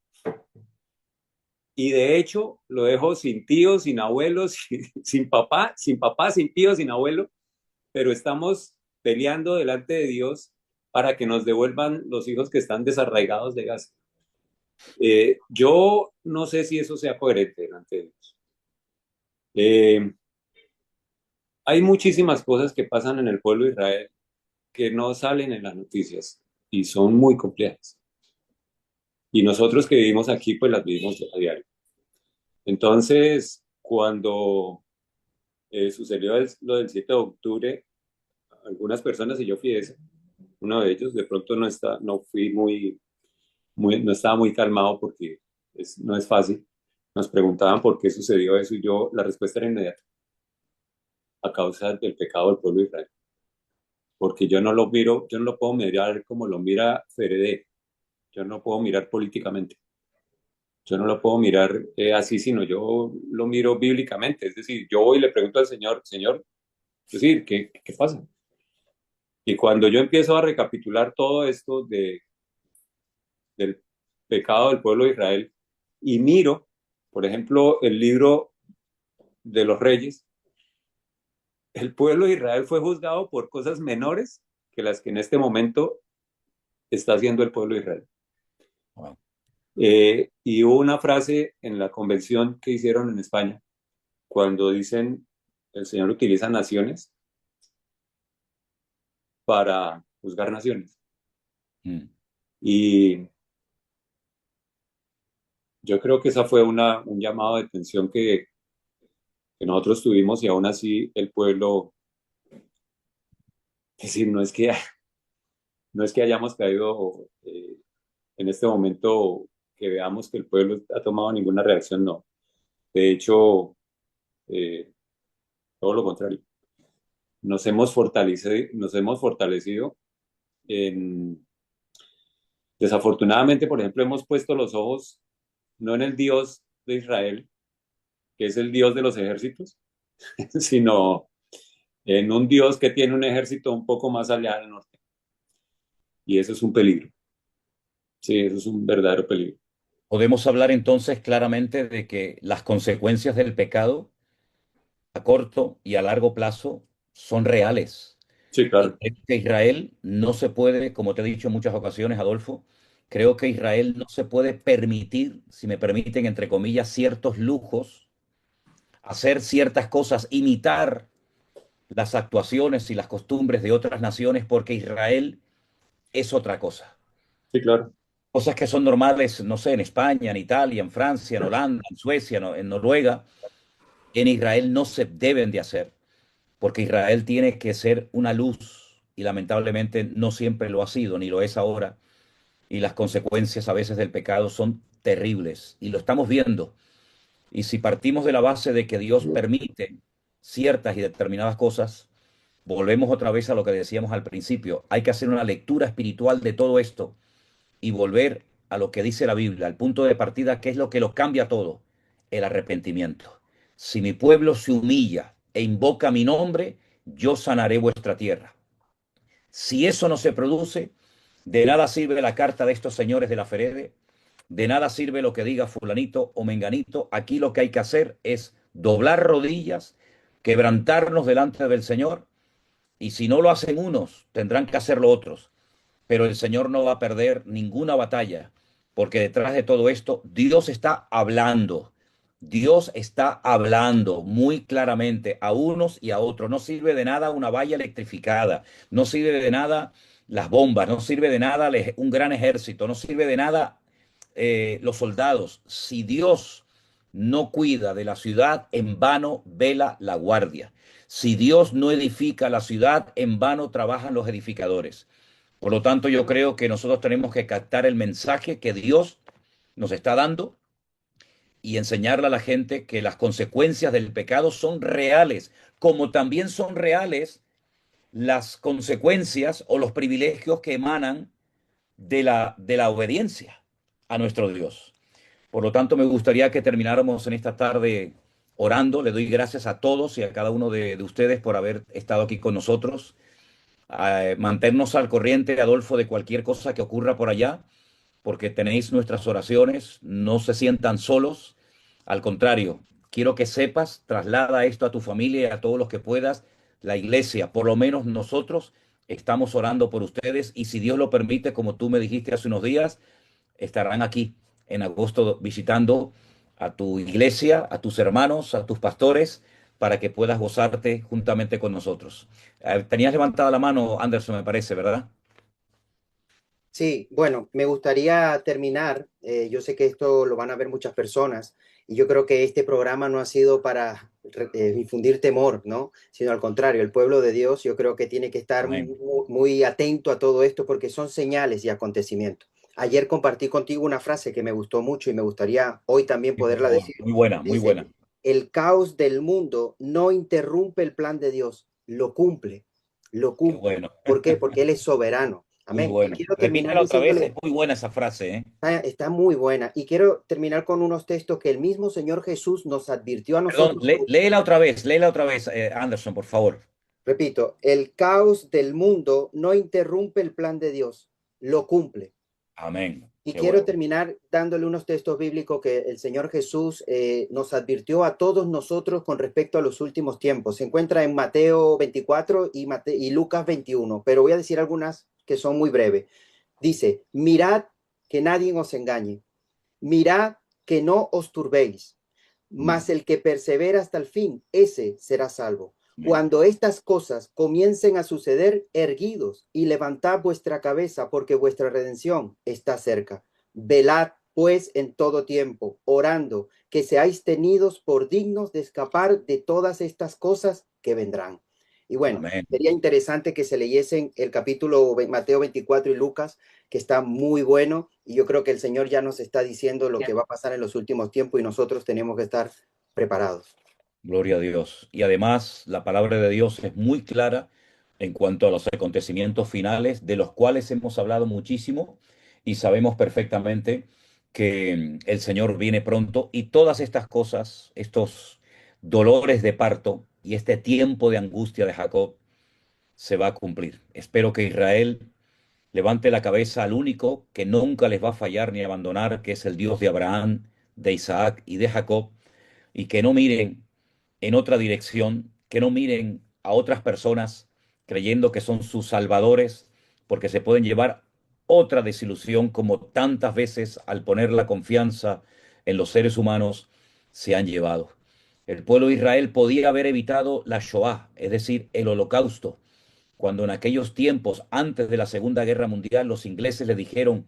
y de hecho lo dejo sin tíos, sin abuelos, sin papá, sin tío, sin abuelo, pero estamos peleando delante de Dios para que nos devuelvan los hijos que están desarraigados de Gaza. Yo no sé si eso sea coherente delante de Dios. Hay muchísimas cosas que pasan en el pueblo de Israel que no salen en las noticias y son muy complejas. Y nosotros que vivimos aquí, pues las vivimos a diario. Entonces, cuando sucedió lo del 7 de octubre, algunas personas, y yo fui ese, uno de ellos, de pronto no fui no estaba muy calmado porque no es fácil. Nos preguntaban por qué sucedió eso y la respuesta era inmediata, a causa del pecado del pueblo de Israel. Porque yo no lo puedo mirar como lo mira Fede, yo no lo puedo mirar políticamente, yo no lo puedo mirar así, sino yo lo miro bíblicamente. Es decir, yo voy y le pregunto al Señor, Señor, es decir, ¿qué pasa? Y cuando yo empiezo a recapitular todo esto del pecado del pueblo de Israel y miro, por ejemplo, el libro de los Reyes, el pueblo de Israel fue juzgado por cosas menores que las que en este momento está haciendo el pueblo de Israel. Wow. Y hubo una frase en la convención que hicieron en España, cuando dicen, el Señor utiliza naciones para juzgar naciones. Mm. Y yo creo que esa fue un llamado de atención que nosotros tuvimos, y aún así el pueblo, es decir, no es que hayamos caído en este momento, que veamos que el pueblo ha tomado ninguna reacción, no. De hecho, eh, todo lo contrario. Nos hemos fortalecido desafortunadamente, por ejemplo, hemos puesto los ojos no en el Dios de Israel, que es el Dios de los ejércitos, sino en un Dios que tiene un ejército un poco más allá del norte. Y eso es un peligro. Sí, eso es un verdadero peligro. Podemos hablar entonces claramente de que las consecuencias del pecado a corto y a largo plazo son reales. Sí, Y claro. creo que Israel no se puede, como te he dicho en muchas ocasiones, Adolfo, creo que Israel no se puede permitir, si me permiten, entre comillas, ciertos lujos, hacer ciertas cosas, imitar las actuaciones y las costumbres de otras naciones, porque Israel es otra cosa. Sí, claro. Cosas que son normales, no sé, en España, en Italia, en Francia, en Holanda, en Suecia, en Noruega, en Israel no se deben de hacer, porque Israel tiene que ser una luz y lamentablemente no siempre lo ha sido, ni lo es ahora, y las consecuencias a veces del pecado son terribles y lo estamos viendo. Y si partimos de la base de que Dios permite ciertas y determinadas cosas, volvemos otra vez a lo que decíamos al principio. Hay que hacer una lectura espiritual de todo esto y volver a lo que dice la Biblia, al punto de partida, que es lo que lo cambia todo, el arrepentimiento. Si mi pueblo se humilla e invoca mi nombre, yo sanaré vuestra tierra. Si eso no se produce, de nada sirve la carta de estos señores de la Ferede, de nada sirve lo que diga fulanito o menganito. Aquí lo que hay que hacer es doblar rodillas, quebrantarnos delante del Señor, y si no lo hacen unos, tendrán que hacerlo otros. Pero el Señor no va a perder ninguna batalla, porque detrás de todo esto Dios está hablando. Dios está hablando muy claramente a unos y a otros. No sirve de nada una valla electrificada, no sirve de nada las bombas, no sirve de nada un gran ejército, no sirve de nada los soldados. Si Dios no cuida de la ciudad, en vano vela la guardia. Si Dios no edifica la ciudad, en vano trabajan los edificadores. Por lo tanto, yo creo que nosotros tenemos que captar el mensaje que Dios nos está dando y enseñarle a la gente que las consecuencias del pecado son reales, como también son reales las consecuencias o los privilegios que emanan de la obediencia a nuestro Dios. Por lo tanto, me gustaría que termináramos en esta tarde orando. Le doy gracias a todos y a cada uno de ustedes por haber estado aquí con nosotros. Mantenernos al corriente, Adolfo, de cualquier cosa que ocurra por allá, porque tenéis nuestras oraciones, no se sientan solos. Al contrario, quiero que sepas, traslada esto a tu familia y a todos los que puedas. La iglesia, por lo menos nosotros, estamos orando por ustedes y si Dios lo permite, como tú me dijiste hace unos días, estarán aquí en agosto visitando a tu iglesia, a tus hermanos, a tus pastores, para que puedas gozarte juntamente con nosotros. Tenías levantada la mano, Anderson, me parece, ¿verdad? Sí, bueno, me gustaría terminar. Yo sé que esto lo van a ver muchas personas y yo creo que este programa no ha sido infundir temor, ¿no? Sino al contrario, el pueblo de Dios yo creo que tiene que estar Amén. muy atento a todo esto porque son señales y acontecimientos. Ayer compartí contigo una frase que me gustó mucho y me gustaría hoy también Sí, por poderla favor. decir. Muy buena, muy Dice, buena. el caos del mundo no interrumpe el plan de Dios, lo cumple, lo Qué cumple. bueno, ¿Por qué? Porque Él es soberano. muy Amén. Y bueno. quiero terminar Repítela otra vez, es diciéndole, muy buena esa frase, ¿eh? está muy buena. Y quiero terminar con unos textos que el mismo Señor Jesús nos advirtió a Perdón, nosotros. léela otra vez, Anderson, por favor. Repito, el caos del mundo no interrumpe el plan de Dios, lo cumple. Amén. Y Qué quiero bueno. terminar dándole unos textos bíblicos que el Señor Jesús nos advirtió a todos nosotros con respecto a los últimos tiempos. Se encuentra en Mateo 24 y Lucas 21, pero voy a decir algunas que son muy breves. Dice, mirad que nadie os engañe, mirad que no os turbéis, mas el que persevera hasta el fin, ese será salvo. Amén. Cuando estas cosas comiencen a suceder, erguidos y levantad vuestra cabeza, porque vuestra redención está cerca. Velad, pues, en todo tiempo, orando, que seáis tenidos por dignos de escapar de todas estas cosas que vendrán. Y bueno, Amén. sería interesante que se leyesen el capítulo Mateo 24 y Lucas, que está muy bueno, y yo creo que el Señor ya nos está diciendo lo que va a pasar en los últimos tiempos y nosotros tenemos que estar preparados. Gloria a Dios. Y además, la palabra de Dios es muy clara en cuanto a los acontecimientos finales, de los cuales hemos hablado muchísimo y sabemos perfectamente que el Señor viene pronto y todas estas cosas, estos dolores de parto y este tiempo de angustia de Jacob se va a cumplir. Espero que Israel levante la cabeza al único que nunca les va a fallar ni abandonar, que es el Dios de Abraham, de Isaac y de Jacob, y que no miren en otra dirección, que no miren a otras personas creyendo que son sus salvadores, porque se pueden llevar otra desilusión como tantas veces al poner la confianza en los seres humanos se han llevado. El pueblo de Israel podía haber evitado la Shoah, es decir, el holocausto, cuando en aquellos tiempos, antes de la Segunda Guerra Mundial, los ingleses le dijeron: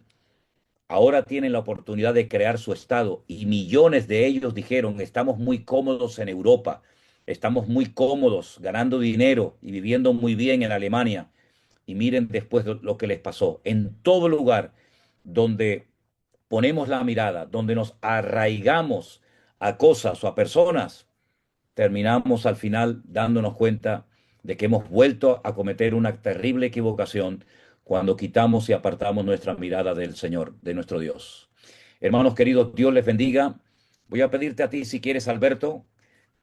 ahora tienen la oportunidad de crear su Estado, y millones de ellos dijeron: estamos muy cómodos en Europa, estamos muy cómodos ganando dinero y viviendo muy bien en Alemania. Y miren después lo que les pasó. En todo lugar donde ponemos la mirada, donde nos arraigamos a cosas o a personas, terminamos al final dándonos cuenta de que hemos vuelto a cometer una terrible equivocación cuando quitamos y apartamos nuestra mirada del Señor, de nuestro Dios. Hermanos queridos, Dios les bendiga. Voy a pedirte a ti, si quieres, Alberto,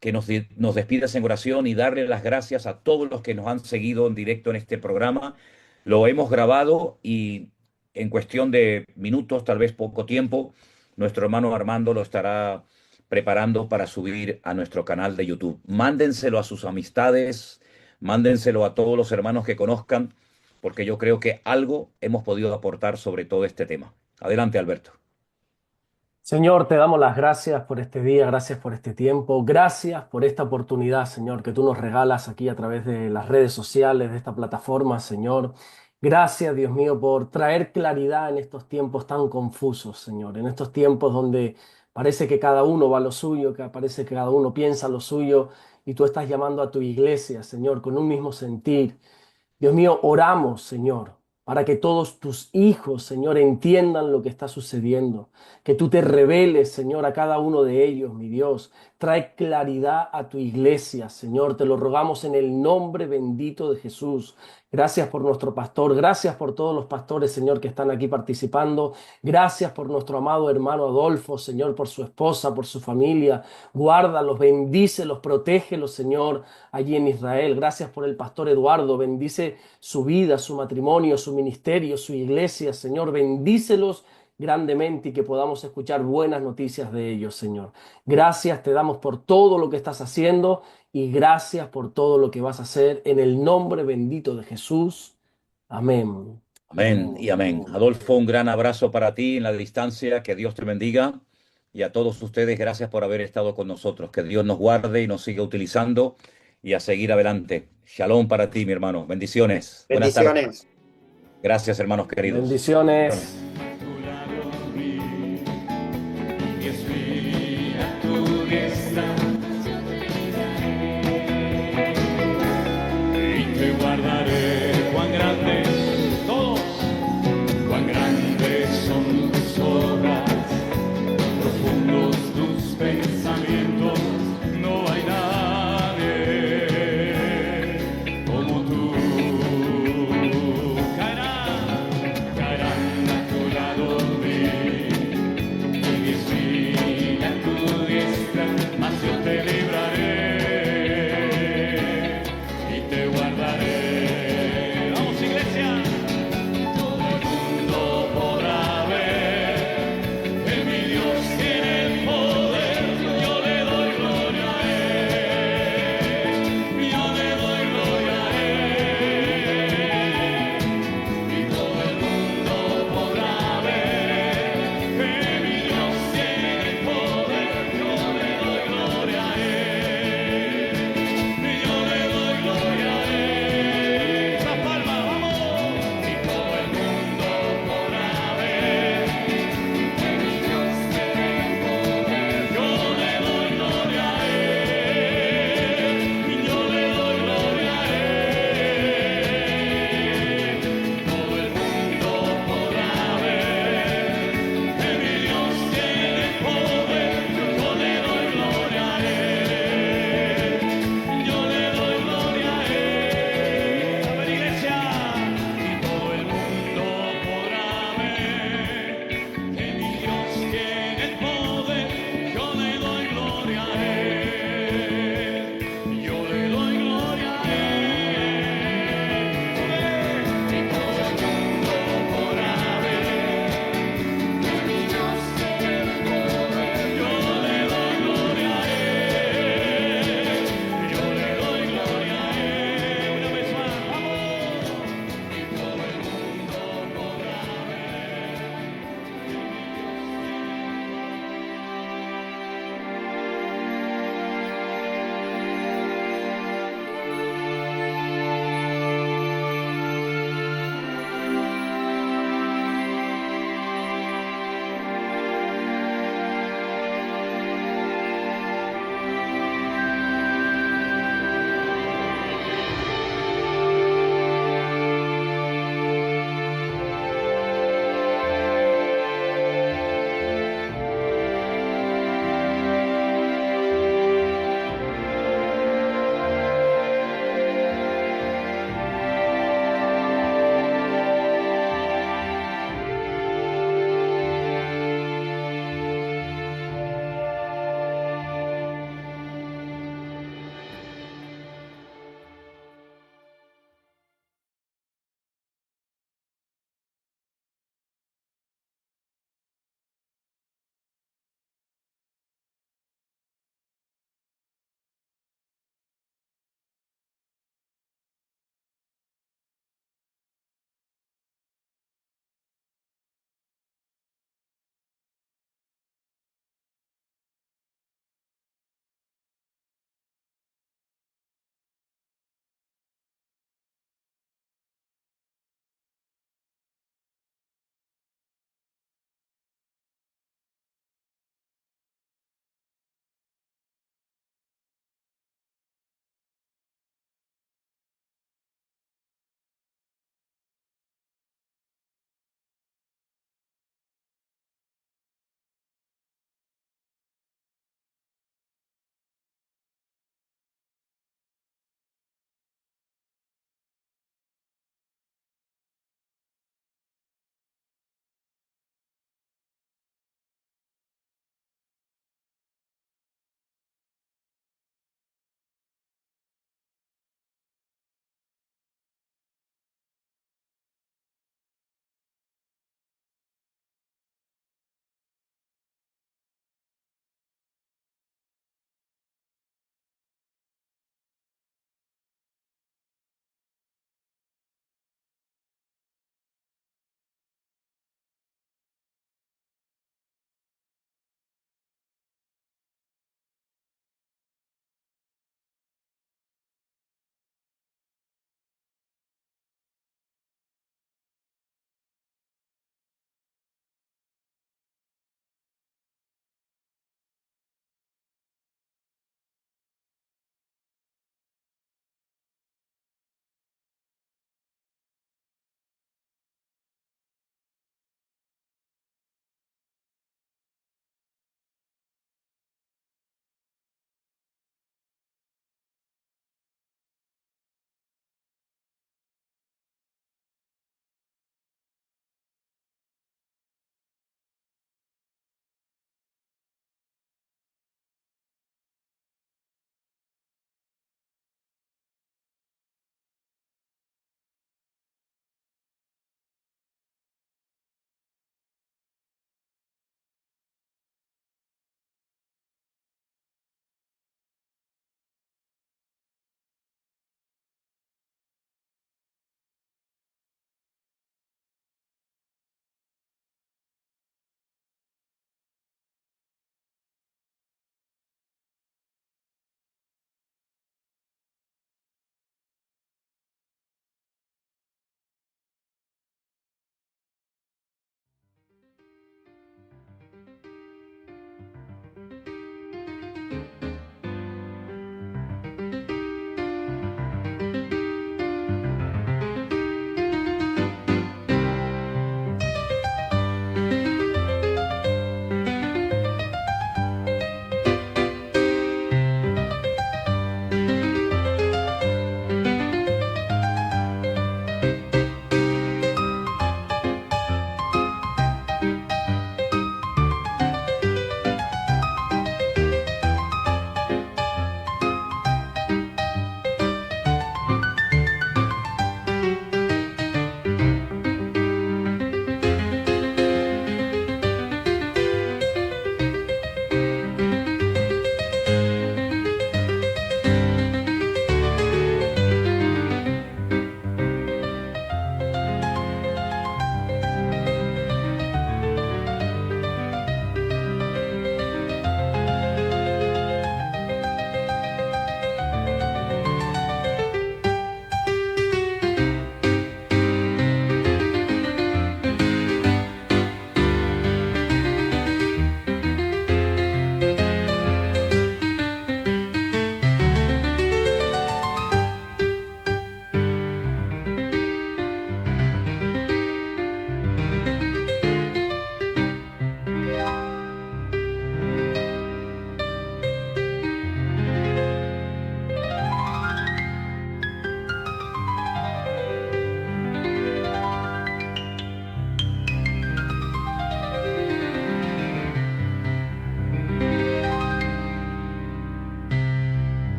que nos despidas en oración y darle las gracias a todos los que nos han seguido en directo en este programa. Lo hemos grabado y en cuestión de minutos, tal vez poco tiempo, nuestro hermano Armando lo estará preparando para subir a nuestro canal de YouTube. Mándenselo a sus amistades, mándenselo a todos los hermanos que conozcan, porque yo creo que algo hemos podido aportar sobre todo este tema. Adelante, Alberto. Señor, te damos las gracias por este día, gracias por este tiempo, gracias por esta oportunidad, Señor, que tú nos regalas aquí a través de las redes sociales, de esta plataforma, Señor. Gracias, Dios mío, por traer claridad en estos tiempos tan confusos, Señor, en estos tiempos donde parece que cada uno va a lo suyo, que parece que cada uno piensa lo suyo, y tú estás llamando a tu iglesia, Señor, con un mismo sentir. Dios mío, oramos, Señor, para que todos tus hijos, Señor, entiendan lo que está sucediendo, que tú te reveles, Señor, a cada uno de ellos, mi Dios. Trae claridad a tu iglesia, Señor, te lo rogamos en el nombre bendito de Jesús. Gracias por nuestro pastor, gracias por todos los pastores, Señor, que están aquí participando. Gracias por nuestro amado hermano Adolfo, Señor, por su esposa, por su familia. Guárdalos, bendícelos, protégelos, Señor, allí en Israel. Gracias por el pastor Eduardo, bendice su vida, su matrimonio, su ministerio, su iglesia, Señor, bendícelos grandemente y que podamos escuchar buenas noticias de ellos, Señor. Gracias te damos por todo lo que estás haciendo y gracias por todo lo que vas a hacer en el nombre bendito de Jesús. Amén. Amén y amén. Adolfo, un gran abrazo para ti en la distancia. Que Dios te bendiga. Y a todos ustedes, gracias por haber estado con nosotros. Que Dios nos guarde y nos siga utilizando y a seguir adelante. Shalom para ti, mi hermano. Bendiciones. Buenas tardes. Bendiciones. Gracias, hermanos queridos. Bendiciones.